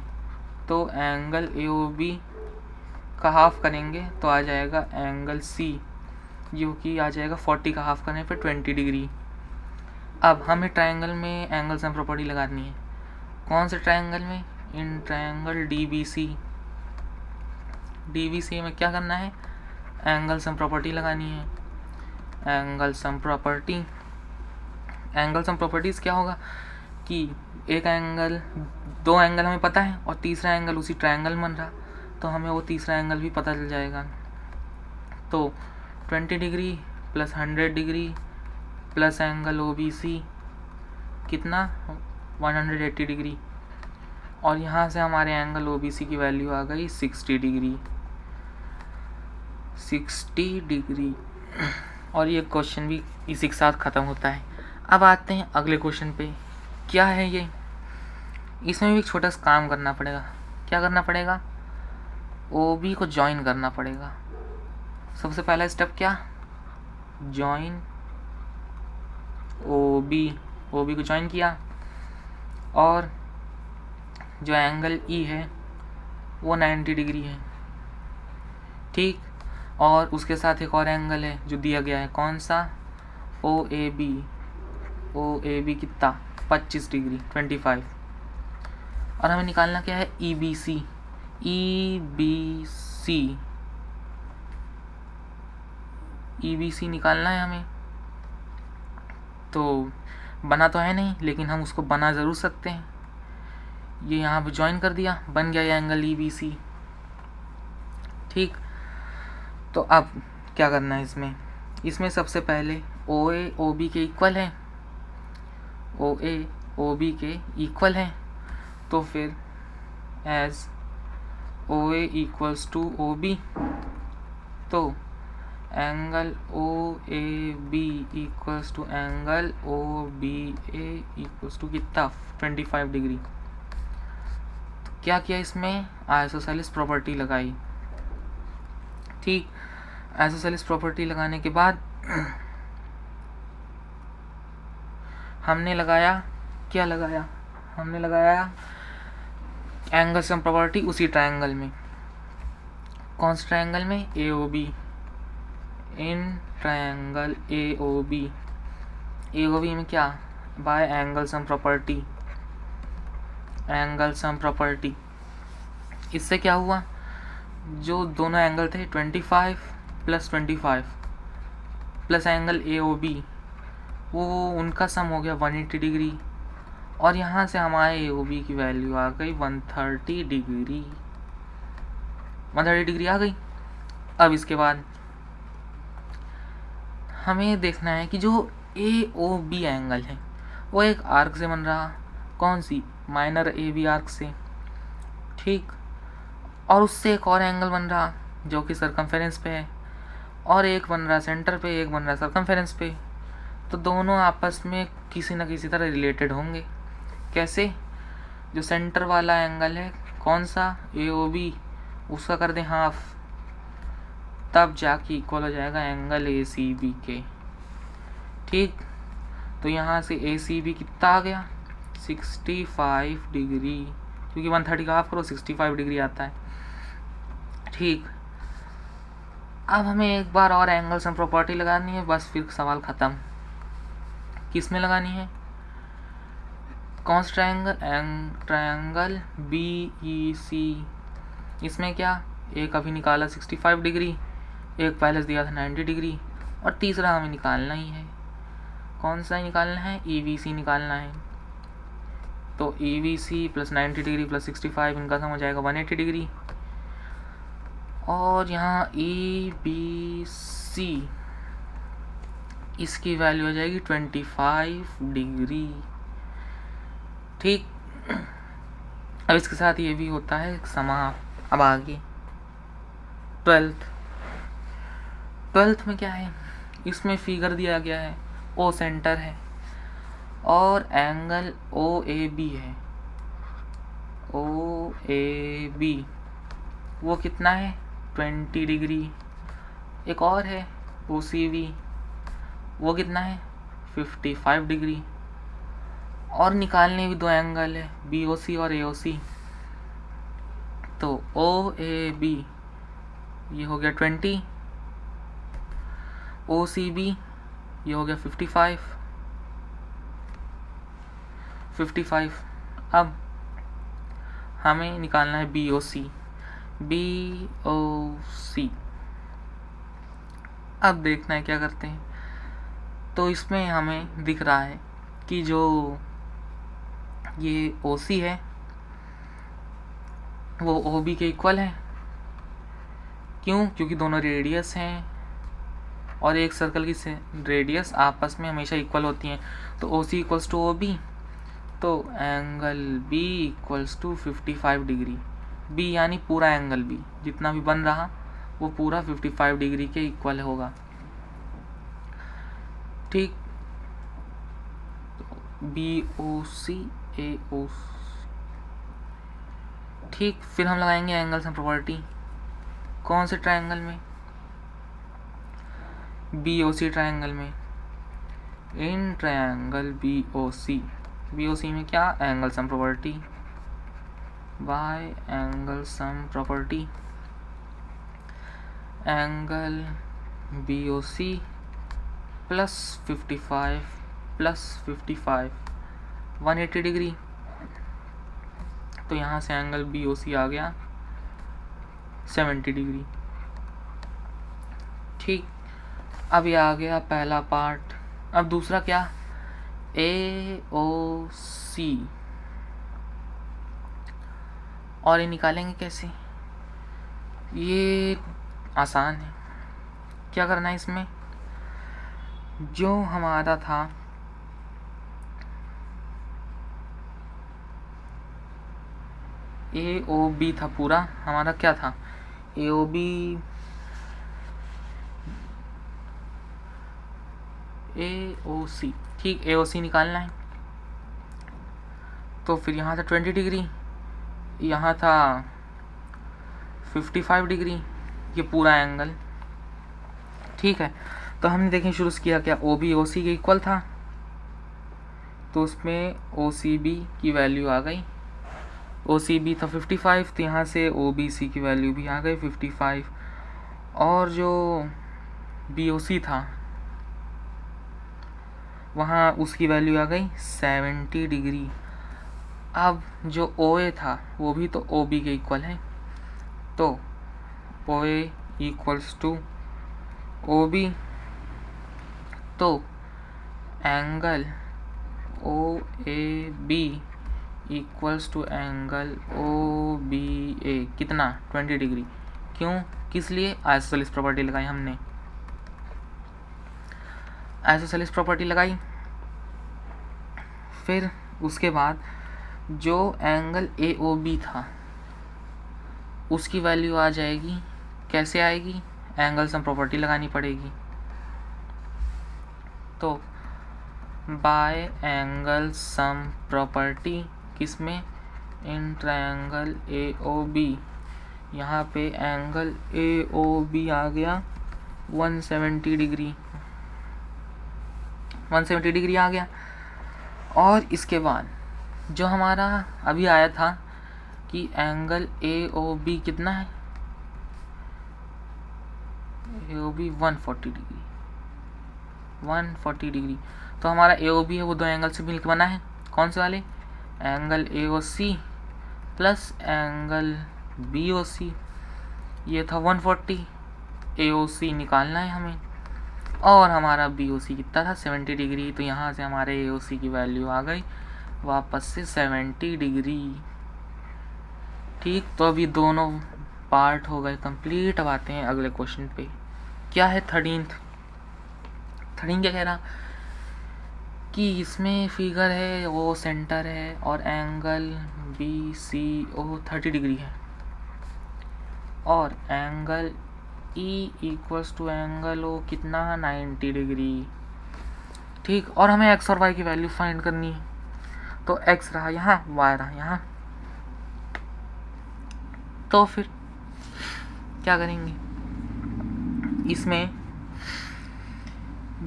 Speaker 1: तो एंगल AOB का हाफ करेंगे तो आ जाएगा एंगल C, जो कि आ जाएगा 40 का हाफ करने पे 20 डिग्री। अब हमें ट्रायंगल में एंगल सम प्रॉपर्टी लगानी है। कौन से ट्रायंगल में, इन ट्रायंगल DBC में क्या करना है, एंगल सम प्रॉपर्टी लगानी है। एंगल सम प्रॉपर्टीज क्या होगा कि एक एंगल, दो एंगल हमें पता है और तीसरा एंगल उसी ट्रायंगल में बन रहा, तो हमें वो तीसरा एंगल भी पता चल जाएगा। तो 20 degree plus 100 degree plus angle OBC कितना 180 डिग्री, और यहाँ से हमारे एंगल OBC की वैल्यू आ गई 60 डिग्री। और ये क्वेश्चन भी इसी के साथ ख़त्म होता है। अब आते हैं अगले क्वेश्चन पे। क्या है ये, इसमें भी एक छोटा सा काम करना पड़ेगा। क्या करना पड़ेगा, OB को ज्वाइन करना पड़ेगा। सबसे पहला स्टेप क्या, ज्वाइन OB को ज्वाइन किया, और जो एंगल E है वो 90 डिग्री है, ठीक। और उसके साथ एक और एंगल है जो दिया गया है, कौन सा, OAB कितना 25 डिग्री 25। और हमें निकालना क्या है, EBC निकालना है हमें। तो बना तो है नहीं, लेकिन हम उसको बना ज़रूर सकते हैं। ये यहाँ पे ज्वाइन कर दिया, बन गया ये एंगल EBC, ठीक। तो अब क्या करना है इसमें सबसे पहले OA OB के इक्वल है, OA OB के इक्वल है, तो फिर as OA equals to OB, तो angle OAB equals to angle OBA equals to कितना 25 डिग्री। तो क्या किया, इसमें आइसोसेलेस प्रॉपर्टी लगाई, ठीक। आइसोसेलेस प्रॉपर्टी लगाने के बाद हमने लगाया एंगल सम प्रॉपर्टी उसी ट्रायंगल में। कौन से ट्रायंगल में, AOB। इन ट्रायंगल AOB में क्या, बाय एंगल सम प्रॉपर्टी। इससे क्या हुआ, जो दोनों एंगल थे 25 प्लस 25 प्लस एंगल AOB, वो उनका सम हो गया 180 डिग्री, और यहाँ से हमारे AOB की वैल्यू आ गई 130 डिग्री आ गई। अब इसके बाद हमें देखना है कि जो AOB एंगल है वो एक आर्क से बन रहा, कौन सी, माइनर AB आर्क से, ठीक। और उससे एक और एंगल बन रहा जो कि सरकमफेरेंस पे है, और एक बन रहा सेंटर पे, एक बन रहा सरकमफेरेंस पे। तो दोनों आपस में किसी न किसी तरह रिलेटेड होंगे। कैसे? जो सेंटर वाला एंगल है कौन सा, AOB, उसका कर दें हाफ, तब जाके इक्वल हो जाएगा एंगल ACB के। ठीक, तो यहाँ से ACB कितना आ गया, 65 डिग्री, क्योंकि 130 का हाफ करो 65 डिग्री आता है। ठीक, अब हमें एक बार और एंगल्स एंड प्रॉपर्टी लगानी है, बस फिर सवाल ख़त्म। किस में लगानी है? कौन सा ट्रायंगल BEC, इसमें क्या, एक अभी निकाला 65 डिग्री, एक पहले से दिया था 90 डिग्री, और तीसरा हमें निकालना ही है। कौन सा निकालना है? EVC निकालना है। तो EVC प्लस 90 डिग्री प्लस 65, इनका सम हो जाएगा 180 डिग्री। और यहाँ EBC, इसकी वैल्यू हो जाएगी 25 डिग्री। ठीक, अब इसके साथ ये भी होता है समाप्त। अब आगे 12th में क्या है, इसमें फिगर दिया गया है, O सेंटर है और एंगल OAB है। OAB वो कितना है, 20 डिग्री। एक और है OCB, वो कितना है, 55 डिग्री। और निकालने भी दो एंगल है, BOC और AOC। तो OAB ये हो गया 20, OCB ये हो गया 55। अब हमें निकालना है BOC। अब देखना है क्या करते हैं। तो इसमें हमें दिख रहा है कि जो ये OC है वो OB के इक्वल है। क्यों? क्योंकि दोनों रेडियस हैं और एक सर्कल की रेडियस आपस में हमेशा इक्वल होती हैं। तो OC इक्वल्स टू OB, तो angle B equals to 55 degree. B यानी पूरा एंगल B जितना भी बन रहा वो पूरा 55 डिग्री के इक्वल होगा। ठीक, BOC AOC। ठीक, फिर हम लगाएंगे एंगल्स एंड प्रॉपर्टी। कौन से ट्रायंगल में? BOC ट्रायंगल में। इन ट्रायंगल BOC में क्या, angle sum property bye angle sum property. Angle BOC plus 55 plus 55 180 degree. तो यहाँ से एंगल BOC आ गया 70 डिग्री। ठीक, अब ये आ गया पहला पार्ट। अब दूसरा क्या, AOC। और ये निकालेंगे कैसे? ये आसान है। क्या करना है इसमें, जो हमारा था AOB था पूरा, हमारा क्या था AOB AOC। ठीक, AOC निकालना है। तो फिर यहाँ था 20 डिग्री, यहाँ था 55 डिग्री, ये पूरा एंगल। ठीक है, तो हमने देखें शुरू किया क्या, OB OC के इक्वल था, तो उसमें OCB की वैल्यू आ गई। OCB था 55, तो यहाँ से OBC की वैल्यू भी आ गई 55। और जो BOC था वहाँ उसकी वैल्यू आ गई 70 डिग्री। अब जो OA था वो भी तो OB के इक्वल है, तो OA इक्वल्स टू OB, तो angle OAB equals to angle OBA कितना, 20 डिग्री। क्यों, किस लिए? आइसोसेलेस प्रॉपर्टी लगाई हमने। आइसोसेलेस प्रॉपर्टी लगाई, फिर उसके बाद जो एंगल AOB था उसकी वैल्यू आ जाएगी। कैसे आएगी? एंगल सम प्रॉपर्टी लगानी पड़ेगी। तो बाय एंगल सम प्रॉपर्टी, किसमें, इन ट्रायंगल AOB। यहाँ पे एंगल AOB आ गया 170 डिग्री, 170 डिग्री आ गया। और इसके बाद जो हमारा अभी आया था कि एंगल AOB कितना है, AOB 140 डिग्री, 140 डिग्री। तो हमारा AOB है वो दो एंगल से मिलकर बना है, कौन से वाले, angle AOC plus angle BOC। ये था 140, AOC निकालना है हमें, और हमारा BOC कितना था 70 डिग्री। तो यहाँ से हमारे AOC की वैल्यू आ गई वापस से 70 डिग्री। ठीक, तो अभी दोनों पार्ट हो गए कंप्लीट। अब आते हैं अगले क्वेश्चन पे। क्या है 13th क्या कह रहा कि इसमें फिगर है वो सेंटर है और एंगल BCO 30 डिग्री है और angle E equals to angle O कितना 90 डिग्री। ठीक, और हमें x और y की वैल्यू फाइंड करनी है। तो x रहा यहाँ, y रहा यहाँ। तो फिर क्या करेंगे, इसमें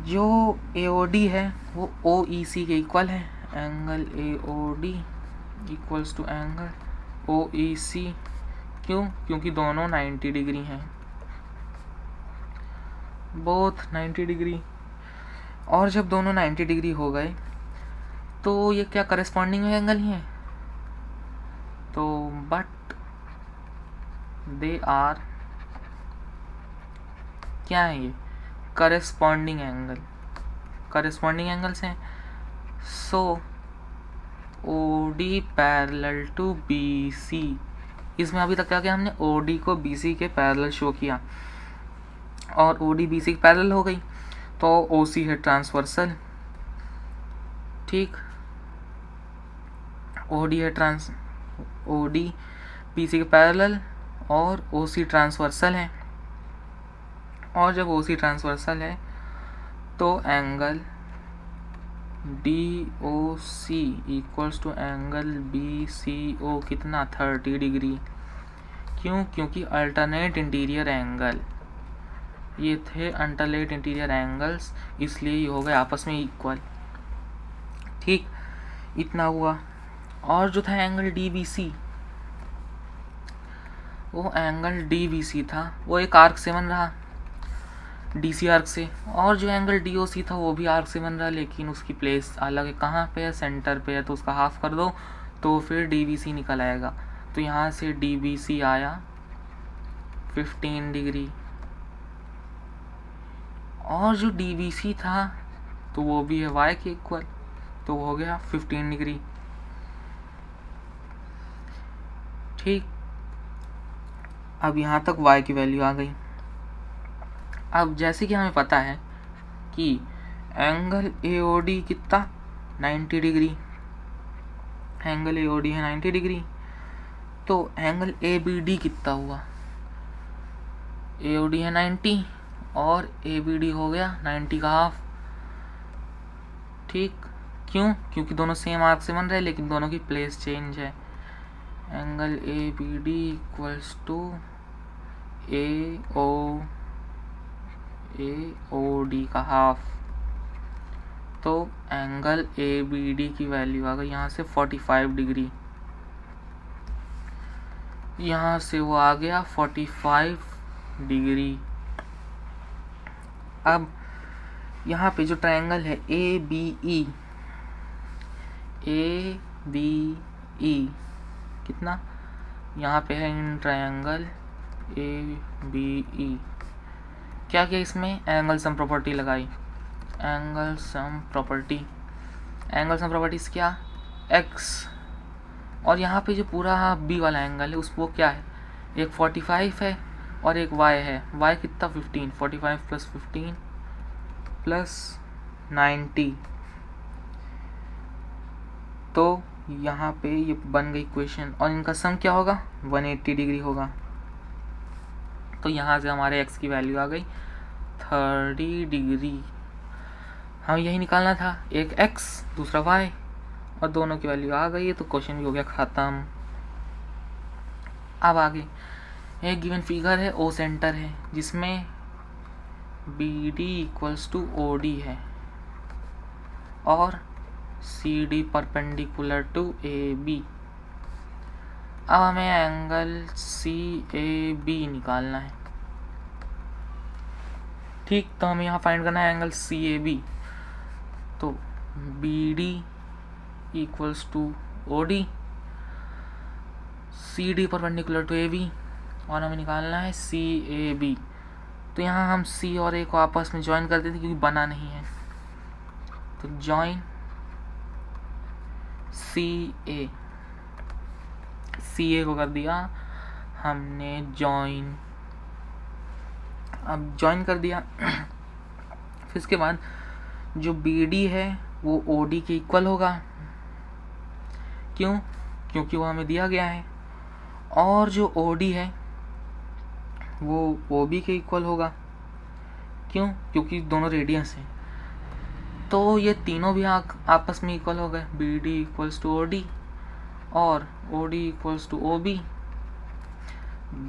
Speaker 1: जो AOD है वो OEC के इक्वल है, angle AOD equals to angle OEC। क्यों, क्योंकि दोनों 90 डिग्री हैं, बोथ 90 डिग्री। और जब दोनों 90 डिग्री हो गए तो ये क्या करस्पॉन्डिंग एंगल ही है, तो बट दे आर क्या है, ये करस्पॉन्डिंग एंगल, करस्पॉन्डिंग एंगल्स हैं। सो OD पैरेलल टू BC। इसमें अभी तक क्या किया हमने, OD को BC के पैरेलल शो किया और OD BC के पैरेलल हो गई, तो OC है ट्रांसवर्सल। ठीक, OD है OD BC के पैरेलल और OC ट्रांसवर्सल है। और जब OC ट्रांसवर्सल है तो angle DOC equals to angle BCO कितना 30 डिग्री। क्यों, क्योंकि अल्टरनेट इंटीरियर एंगल, ये थे अल्टरनेट इंटीरियर एंगल्स, इसलिए ये हो गए आपस में इक्वल। ठीक, इतना हुआ। और जो था एंगल DBC, वो एंगल DBC था वो एक आर्क से बन रहा, DC आर्क से। और जो एंगल DOC था वो भी आर्क से बन रहा, लेकिन उसकी प्लेस अलग है, कहाँ पे है, सेंटर पे है। तो उसका हाफ कर दो तो फिर DBC निकल आएगा। तो यहाँ से DBC आया 15 डिग्री, और जो DBC था तो वो भी है y के इक्वल, तो हो गया 15 डिग्री। ठीक, अब यहाँ तक y की वैल्यू आ गई। अब जैसे कि हमें पता है कि एंगल AOD कितना 90 डिग्री, एंगल AOD है 90 डिग्री, तो एंगल ABD कितना हुआ, AOD है 90 और ABD हो गया 90 का हाफ। ठीक, क्यों, क्योंकि दोनों सेम आर्क से बन रहे हैं लेकिन दोनों की प्लेस चेंज है। Angle ABD equals to AOD का हाफ। तो एंगल ABD की वैल्यू आ गई यहाँ से 45 डिग्री, यहाँ से वो आ गया 45 डिग्री। अब यहाँ पे जो ट्रायंगल है ABE कितना, यहाँ पे है इन ट्रायंगल ABE। क्या किया इसमें, एंगल सम प्रॉपर्टी लगाई, angle sum property, angle sum properties क्या, x, और यहाँ पे जो पूरा B वाला एंगल है उसको क्या है, एक 45 है और एक y है, y कितना 15, 45 प्लस 15 प्लस 90। तो यहाँ पे ये बन गई इक्वेशन, और इनका सम क्या होगा 180 डिग्री होगा। तो यहाँ से हमारे x की वैल्यू आ गई 30 डिग्री। हमें यही निकालना था, एक x दूसरा y, और दोनों की वैल्यू आ गई है तो क्वेश्चन भी हो गया ख़त्म। अब आगे एक गिवन फिगर है, ओ सेंटर है जिसमें B D equals to O D है और C D perpendicular to A B. अब हमें एंगल सी ए बी निकालना है। ठीक, तो हमें यहाँ फाइंड करना है एंगल सी ए बी। तो B D equals to O D, C D perpendicular to A B, और हमें निकालना है सी ए बी। तो यहाँ हम सी और ए को आपस में ज्वाइन कर देते क्योंकि बना नहीं है, तो ज्वाइन सी ए को कर दिया हमने ज्वाइन। अब ज्वाइन कर दिया फिर इसके बाद जो बी डी है वो ओ डी के इक्वल होगा। क्यों? क्योंकि वो हमें दिया गया है। और जो ओ डी है वो ओ बी के इक्वल होगा। क्यों? क्योंकि दोनों रेडियंस हैं। तो ये तीनों भी आपस में इक्वल हो गए, B D equals to O D और O D equals to O B.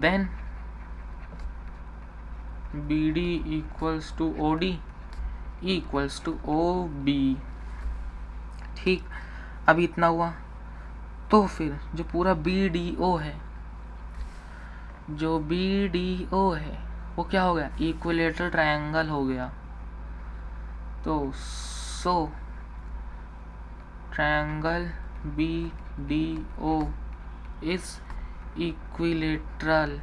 Speaker 1: Then B D equals to O D equals to O B. ठीक, अभी इतना हुआ। तो फिर जो पूरा बी डी ओ है, जो बी डी ओ है वो क्या हो गया? इक्विलेटरल ट्रायंगल हो गया। तो so triangle B D O is equilateral.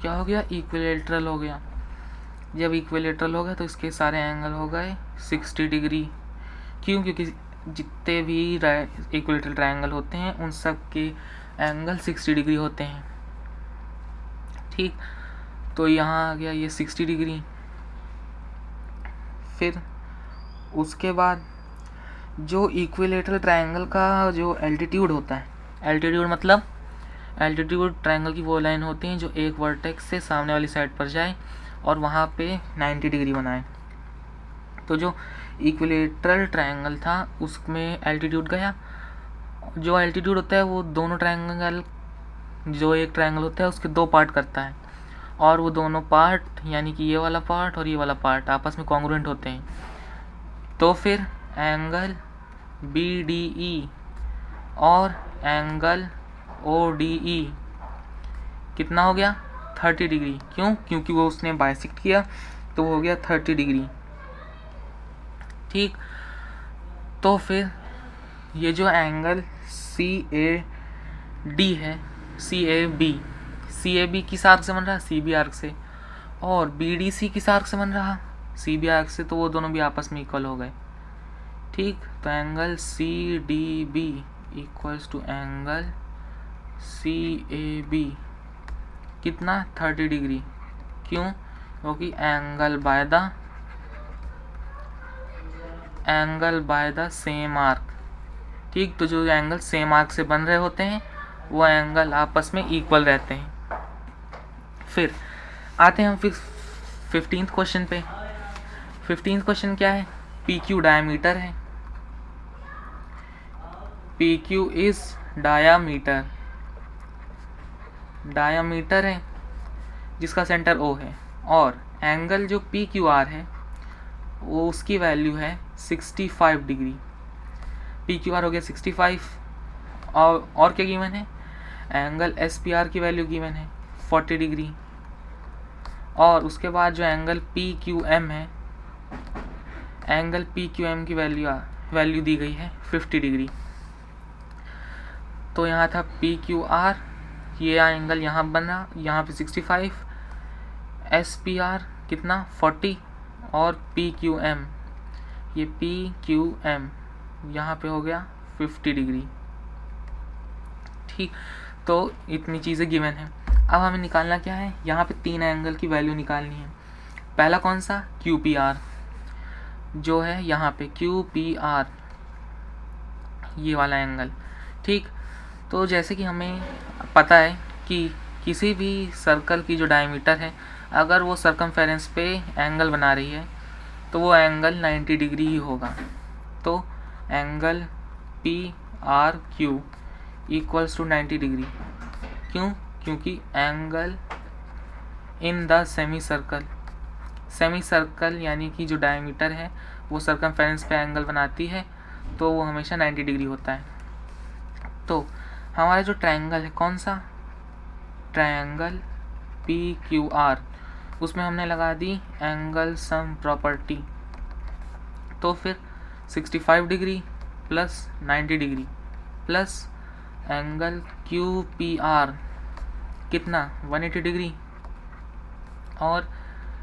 Speaker 1: क्या हो गया? इक्विलेटरल हो गया। जब इक्विलेटरल हो गया तो इसके सारे एंगल हो गए 60 डिग्री। क्यों? क्योंकि जितने भी इक्विलेटरल ट्रायंगल होते हैं उन सब के एंगल 60 डिग्री होते हैं। ठीक, तो यहाँ आ गया ये 60 डिग्री। फिर उसके बाद जो इक्विलेटरल ट्रायंगल का जो एल्टीट्यूड होता है, एल्टीट्यूड मतलब एल्टीट्यूड ट्रायंगल की वो लाइन होती है जो एक वर्टेक्स से सामने वाली साइड पर जाए और वहाँ पे 90 डिग्री बनाए। तो जो इक्विलेटरल ट्रायंगल था उसमें एल्टीट्यूड गया। जो एल्टीट्यूड होता है वो दोनों ट्रायंगल, जो एक ट्रायंगल होता है उसके दो पार्ट करता है, और वो दोनों पार्ट यानी कि ये वाला पार्ट और ये वाला पार्ट आपस में कॉन्ग्रुएंट होते हैं। तो फिर एंगल बी डी ई और एंगल ओ डी ई कितना हो गया? 30 डिग्री। क्यों? क्योंकि वो उसने बाइसेक्ट किया तो वो हो गया 30 डिग्री। ठीक, तो फिर ये जो एंगल सी ए डी है, सी ए बी किस आर्क से बन रहा? सी बी आर्क से। और बी डी सी किस आर्क से बन रहा? सी बी आर्क से। तो वो दोनों भी आपस में इक्वल हो गए। ठीक, तो angle C D B equals to angle C A B कितना? 30 डिग्री। क्यों? क्योंकि angle by the same arc. ठीक, तो जो एंगल सेम आर्क से बन रहे होते हैं वो एंगल आपस में इक्वल रहते हैं। फिर आते हैं हम 15th क्वेश्चन पे। 15th क्वेश्चन क्या है? पी क्यू डायमीटर है। पी क्यू इज डायामीटर है जिसका सेंटर ओ है, और एंगल जो पी क्यू आर है वो उसकी वैल्यू है 65 डिग्री। पी क्यू आर हो गया 65, और क्या गिवन है? एंगल एस पी आर की वैल्यू गिवन है 40 डिग्री। और उसके बाद जो एंगल पी क्यू एम है, एंगल पी क्यू एम की वैल्यू दी गई है 50 डिग्री। तो यहाँ था पी क्यू आर, ये एंगल यहाँ बना, यहाँ पे 65, एस पी आर कितना? 40, और पी क्यू एम, ये पी क्यू एम यहाँ पे हो गया 50 डिग्री। ठीक, तो इतनी चीज़ें गिवन है। अब हमें निकालना क्या है? यहाँ पे 3 एंगल की वैल्यू निकालनी है। पहला कौन सा? क्यू पी आर, जो है यहाँ पे क्यू पी आर, ये वाला एंगल। ठीक, तो जैसे कि हमें पता है कि किसी भी सर्कल की जो डायमीटर है, अगर वो सर्कमफेरेंस पे एंगल बना रही है तो वो एंगल 90 डिग्री ही होगा। तो angle PRQ equals to 90 degree. क्यों? क्योंकि angle in the semicircle यानी कि जो डायमीटर है वो सर्कमफेरेंस पे एंगल बनाती है, तो वो हमेशा 90 डिग्री होता है। तो हमारा जो ट्रायंगल है, कौन सा ट्रायंगल PQR, उसमें हमने लगा दी एंगल सम प्रॉपर्टी। तो फिर 65 degree plus 90 degree plus angle QPR कितना 180 डिग्री, और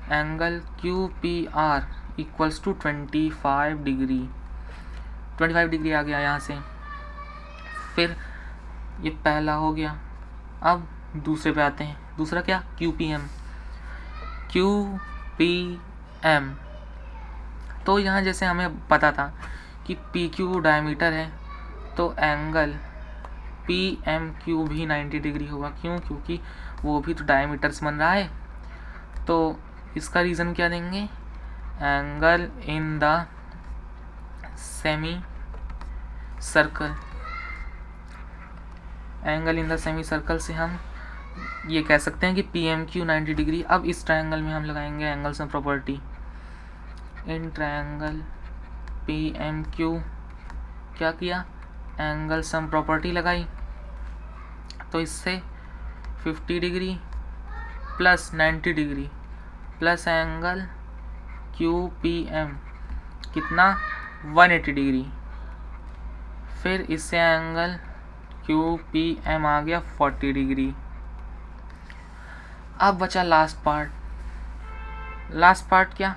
Speaker 1: angle QPR equals to 25 degree. 25 degree आ गया यहाँ से। फिर ये पहला हो गया। अब दूसरे पे आते हैं। दूसरा क्या? QPM। तो यहाँ जैसे हमें पता था कि PQ डायमीटर है, तो एंगल PMQ भी 90 डिग्री होगा। क्यों? क्योंकि वो भी तो डायमीटर से बन रहा है। तो इसका रीज़न क्या देंगे? Angle in the semi circle. Angle in the semi circle से हम ये कह सकते हैं कि PMQ 90 डिग्री। अब इस ट्रायंगल में हम लगाएंगे angle sum property. In triangle PMQ क्या किया? एंगल सम प्रॉपर्टी लगाई। तो इससे 50 degree plus 90 degree plus angle QPM कितना 180 डिग्री। फिर इससे एंगल QPM आ गया 40 डिग्री। अब बचा लास्ट पार्ट। लास्ट पार्ट क्या?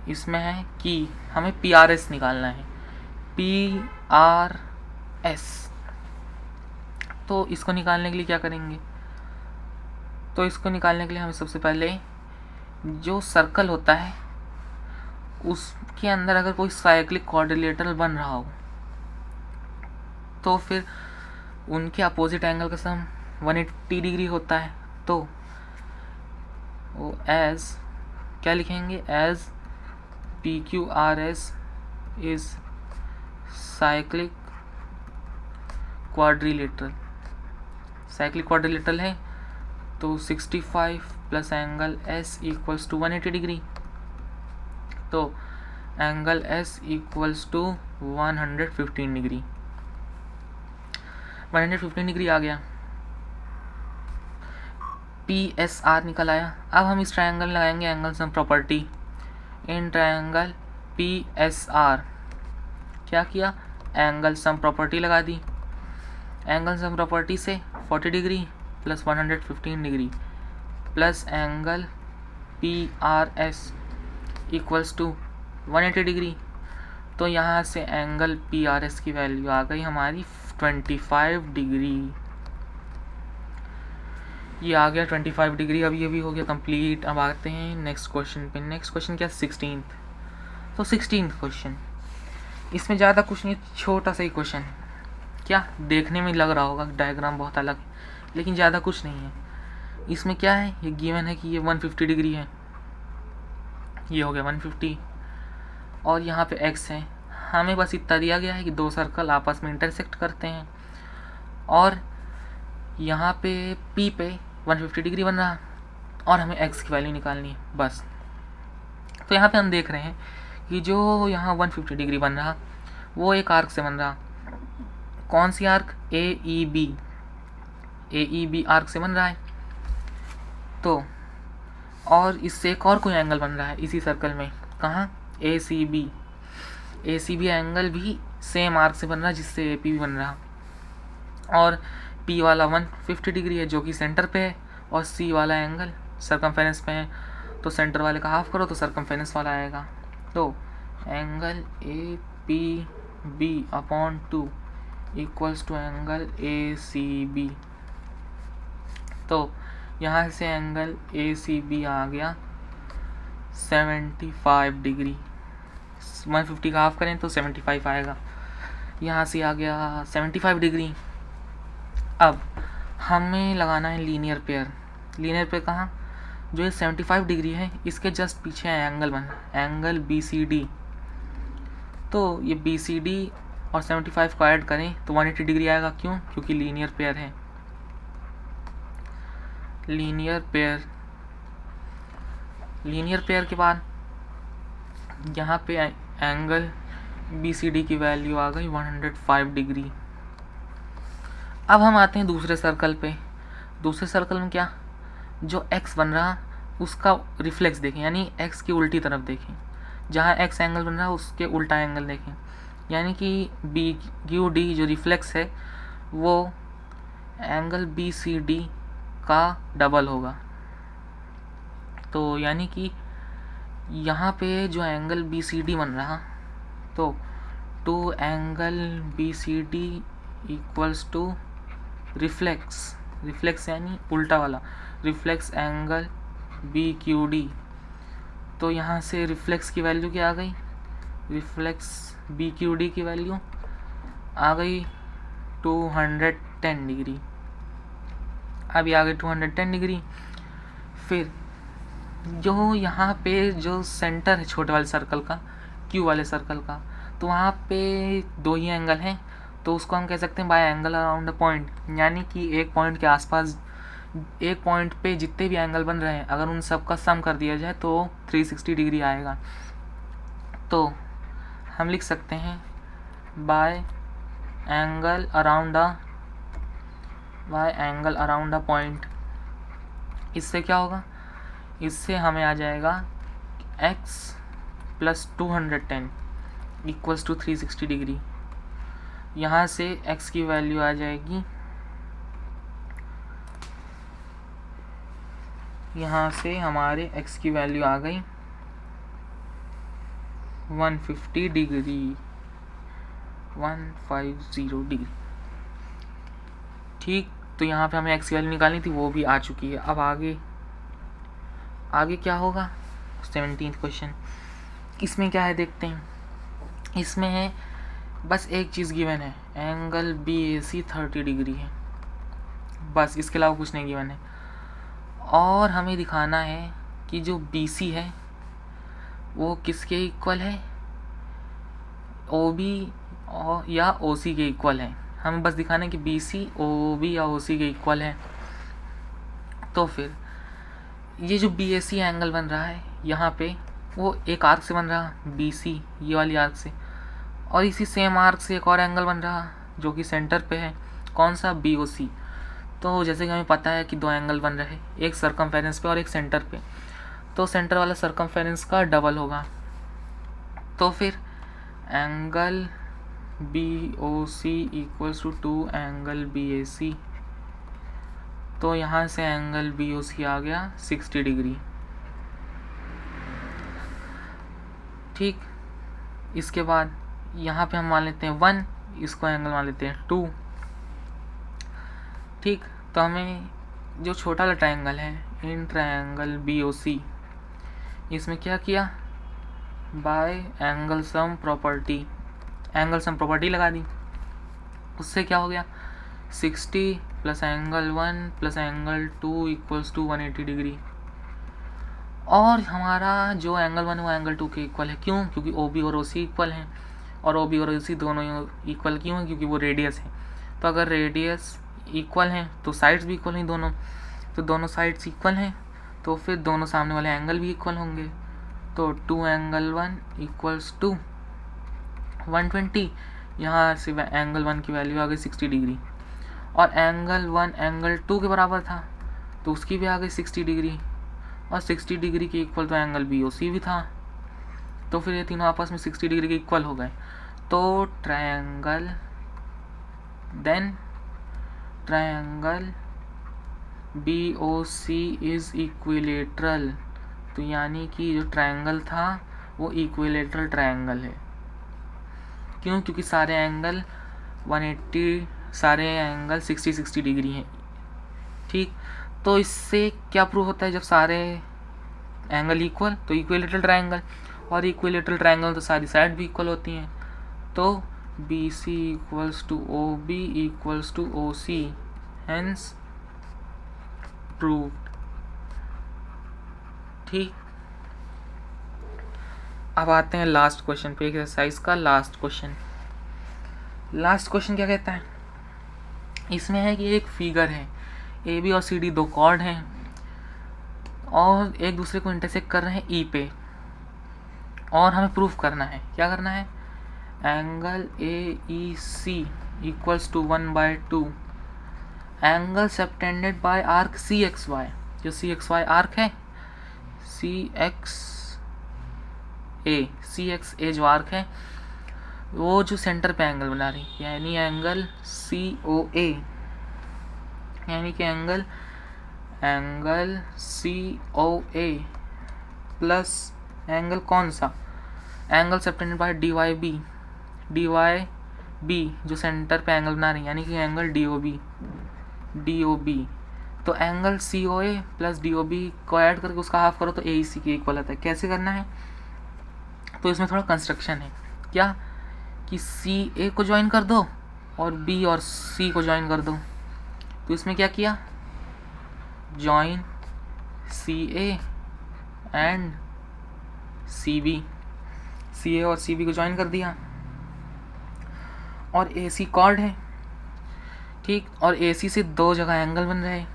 Speaker 1: इसमें है कि हमें PRS निकालना है। PRS। तो इसको निकालने के लिए क्या करेंगे? तो इसको निकालने के लिए हमें सबसे पहले जो सर्कल होता है उसके अंदर अगर कोई साइक्लिक क्वाड्रिलेटरल बन रहा हो तो फिर उनके अपोजिट एंगल का सम 180 डिग्री होता है। तो वो एज क्या लिखेंगे? As PQRS is cyclic quadrilateral. Cyclic quadrilateral है तो 65 plus angle S equals to 180 degree. तो angle S equals to 115 degree. 115 degree आ गया। PSR निकल आया। अब हम इस ट्रायंगल में लगाएंगे angle sum property. In triangle PSR क्या किया? एंगल सम प्रॉपर्टी लगा दी। एंगल सम प्रॉपर्टी से 40 degree plus 115 degree plus angle PRS equals to 180 degree. तो यहाँ से एंगल PRS की वैल्यू आ गई हमारी 25 डिग्री। ये आ गया 25 डिग्री। अब ये भी हो गया कंप्लीट। अब आते हैं नेक्स्ट क्वेश्चन पे। नेक्स्ट क्वेश्चन क्या? 16th। तो 16th क्वेश्चन, इसमें ज़्यादा कुछ नहीं, छोटा सा ही क्वेश्चन। क्या देखने में लग रहा होगा डायग्राम बहुत अलग, लेकिन ज़्यादा कुछ नहीं है। इसमें क्या है? ये गिवन है कि ये 150 डिग्री है। ये हो गया 150 और यहाँ पे x है। हमें बस इतना दिया गया है कि दो सर्कल आपस में इंटरसेक्ट करते हैं और यहाँ पे P पे 150 डिग्री बन रहा और हमें x की वैल्यू निकालनी है बस। तो यहाँ पे हम देख रहे हैं कि जो यहाँ 150 डिग्री बन रहा वो एक आर्क से बन रहा। कौन सी आर्क? AEB आर्क से बन रहा है। तो और इससे एक और कोई एंगल बन रहा है इसी सर्कल में। कहाँ? ACB एंगल भी सेम आर्क से बन रहा है जिससे AP भी बन रहा। और P वाला 150 डिग्री है जो कि सेंटर पे है और C वाला एंगल सर्कमफेरेंस पे है। तो सेंटर वाले का हाफ करो तो सर्कमफेरेंस वाला आएगा। तो angle APB/2 equals to angle ACB। तो यहाँ से एंगल ACB आ गया 75 डिग्री। 150 का हाफ करें तो 75 आएगा। यहाँ से आ गया 75 डिग्री। अब हमें लगाना है लीनियर पेयर। लीनियर पेयर कहाँ? जो ये 75 डिग्री है इसके जस्ट पीछे है एंगल BCD। तो ये BCD और 75 को ऐड करें तो 180 डिग्री आएगा। क्यों? क्योंकि लीनियर पेयर है। लीनियर पेयर के बाद यहाँ पे एंगल BCD की वैल्यू आ गई 105 डिग्री। अब हम आते हैं दूसरे सर्कल पे। दूसरे सर्कल में क्या, जो x बन रहा उसका रिफ्लेक्स देखें, यानी x की उल्टी तरफ देखें। जहाँ x एंगल बन रहा है उसके उल्टा एंगल देखें, यानी कि BQD जो रिफ्लेक्स है वो एंगल BCD का डबल होगा। तो यानी कि यहाँ पे जो एंगल BCD बन रहा, तो two angle BCD equals to reflex यानी उल्टा वाला रिफ्लेक्स एंगल BQD। तो यहाँ से रिफ्लेक्स की वैल्यू क्या आ गई, रिफ्लेक्स BQD की वैल्यू आ गई 210 डिग्री। अभी आ गई 210 डिग्री। फिर जो यहाँ पे जो सेंटर है छोटे वाले सर्कल का, Q वाले सर्कल का, तो वहाँ पे दो ही एंगल हैं, तो उसको हम कह सकते हैं by angle around a point. यानी कि एक पॉइंट के आसपास, एक पॉइंट पे जितने भी एंगल बन रहे हैं अगर उन सब का सम कर दिया जाए तो 360 डिग्री आएगा। तो हम लिख सकते हैं by angle around a point. इससे क्या होगा, इससे हमें आ जाएगा x प्लस 210 इक्वल्स टू 360 डिग्री। यहाँ से x की वैल्यू आ जाएगी, यहाँ से हमारे x की वैल्यू आ गई 150 डिग्री, 150 डिग्री। ठीक, तो यहाँ पे हमें x की वैल्यू निकालनी थी, वो भी आ चुकी है। अब आगे क्या होगा, 17th क्वेश्चन। इसमें क्या है देखते हैं। इसमें है बस एक चीज़ गिवन है, एंगल BAC 30 डिग्री है, बस इसके अलावा कुछ नहीं गिवन है। और हमें दिखाना है कि जो BC है वो किसके इक्वल है, OB या OC के इक्वल है। हमें बस दिखाना है कि BC OB या OC के इक्वल है। तो फिर ये जो BAC एंगल बन रहा है यहाँ पे, वो एक आर्क से बन रहा BC, ये वाली आर्क से, और इसी सेम आर्क से एक और एंगल बन रहा जो कि सेंटर पे है, कौन सा, BOC। तो जैसे कि हमें पता है कि दो एंगल बन रहे, एक सर्कमफेरेंस पे और एक सेंटर पे, तो सेंटर वाला सर्कमफेरेंस का डबल होगा। तो फिर angle BOC equals to angle BAC। तो यहाँ से एंगल BOC आ गया 60 डिग्री। ठीक, इसके बाद यहाँ पे हम मान लेते हैं 1, इसको एंगल मान लेते हैं 2। ठीक, तो हमें जो छोटा वाला ट्रायंगल है, इन ट्रायंगल BOC, इसमें क्या किया, बाय एंगल सम प्रॉपर्टी लगा दी। उससे क्या हो गया, 60 plus angle 1 plus angle 2 equals to 180 degree. और हमारा जो एंगल 1 वो एंगल 2 के इक्वल है। क्यों? क्योंकि OB और OC इक्वल हैं, और OB और OC दोनों इक्वल क्यों हैं, क्योंकि वो रेडियस है। तो अगर रेडियस इक्वल हैं तो साइड्स भी इक्वल हैं दोनों, तो दोनों साइड्स इक्वल हैं, तो फिर दोनों सामने वाले एंगल भी इक्वल होंगे। तो 2 एंगल 1 इक्वल्स टू 120। यहाँ से एंगल 1 की वैल्यू आ गई 60 डिग्री, और एंगल 1 एंगल 2 के बराबर था तो उसकी भी आ गई 60 डिग्री, और 60 डिग्री के इक्वल तो एंगल BOC भी था। तो फिर ये तीनों आपस में 60 डिग्री के इक्वल हो गए। तो ट्रायंगल BOC इज इक्विलेटरल। तो यानी कि जो ट्रायंगल था वो इक्विलेटरल ट्रायंगल है। क्यों? क्योंकि सारे एंगल 60 डिग्री हैं। ठीक, तो इससे क्या प्रूव होता है, जब सारे एंगल इक्वल तो इक्विलेटरल ट्रायंगल, और इक्विलेटरल ट्रायंगल तो सारी साइड भी इक्वल होती हैं। तो BC equals to OB equals to OC, hence proved. ठीक, अब आते हैं लास्ट क्वेश्चन पे, एक्सरसाइज का लास्ट क्वेश्चन। लास्ट क्वेश्चन क्या कहता है, इसमें है कि एक फिगर है, ए बी और सी डी दो कॉर्ड हैं और एक दूसरे को इंटरसेक्ट कर रहे हैं ई पे, और हमें प्रूफ करना है, क्या करना है, angle A E C equals to 1/2 angle subtended by arc C X Y. जो सी एक्स वाई आर्क है, सी एक्स ए जो आर्क है, वो जो सेंटर पे एंगल बना रही, यानी एंगल सी ओ ए, यानी कि angle C O A plus angle कौन सा, angle subtended by D Y B जो सेंटर पे एंगल बना रही, यानी कि एंगल डी ओ बी। तो angle C O A plus D O B को ऐड करके उसका हाफ करो तो ए ई सी के इक्वल आता है। कैसे करना है, तो इसमें थोड़ा कंस्ट्रक्शन है, क्या कि सी ए को ज्वाइन कर दो और बी और सी को ज्वाइन कर दो। तो इसमें क्या किया, join C A and C B, C A और सी बी को ज्वाइन कर दिया, और ए सी कॉर्ड है, ठीक, और ए सी से दो जगह एंगल बन रहे हैं,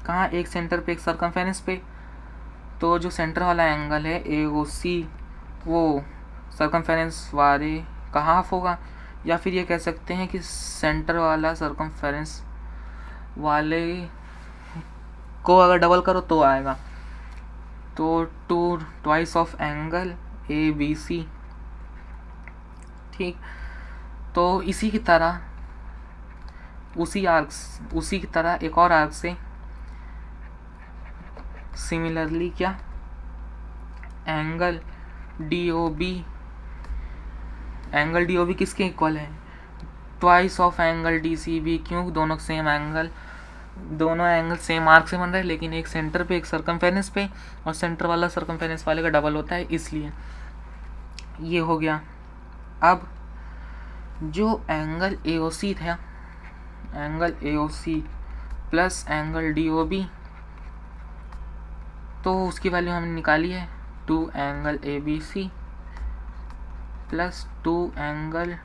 Speaker 1: कहाँ, एक सेंटर पे एक सर्कमफेरेंस पे। तो जो सेंटर वाला एंगल है ए ओ सी, वो सर्कमफेरेंस वाले का हाफ होगा, या फिर ये कह सकते हैं कि सेंटर वाला सर्कमफेरेंस वाले को अगर डबल करो तो आएगा, तो 2 twice of angle A B C, ठीक। तो इसी की तरह उसी की तरह एक और आर्क से सिमिलरली क्या, एंगल डी ओ बी किसके इक्वल है, twice of angle D C B. क्यों, दोनों सेम एंगल सेम आर्क से बन रहे हैं, लेकिन एक सेंटर पे एक सर्कमफेरेंस पे, और सेंटर वाला सर्कमफेरेंस वाले का डबल होता है, इसलिए ये हो गया। अब जो एंगल ए ओ सी था, angle A O C plus angle D O B, तो उसकी वैल्यू हमने निकाली है 2 angle A B C plus 2 angle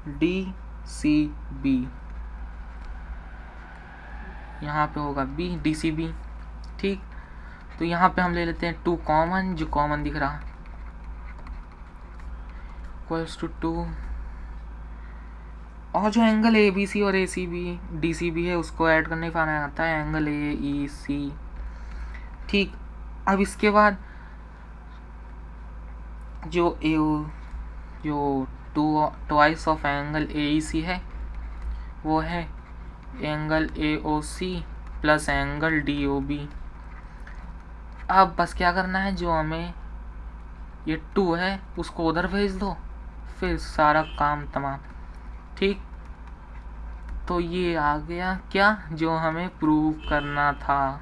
Speaker 1: D C B, यहाँ पे होगा बी डी सी बी, ठीक। तो यहाँ पे हम ले लेते हैं 2 कॉमन, जो कॉमन दिख रहा, इक्वल्स टू 2, और जो एंगल ए बी सी और A C B D C B है उसको ऐड करने का आता है एंगल ए ई सी, ठीक। अब इसके बाद जो twice of angle A E C है, वो है angle A O C plus angle D O B. अब बस क्या करना है, जो हमें ये 2 है उसको उधर भेज दो, फिर सारा काम तमाम, ठीक। तो ये आ गया क्या, जो हमें प्रूव करना था,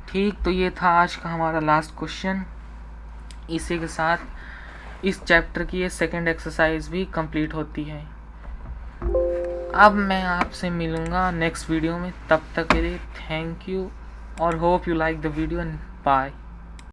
Speaker 1: ठीक। तो ये था आज का हमारा लास्ट क्वेश्चन। इसी के साथ इस चैप्टर की ये सेकंड एक्सरसाइज भी कंप्लीट होती है। अब मैं आपसे मिलूँगा नेक्स्ट वीडियो में, तब तक के लिए थैंक यू और hope you like the video and bye.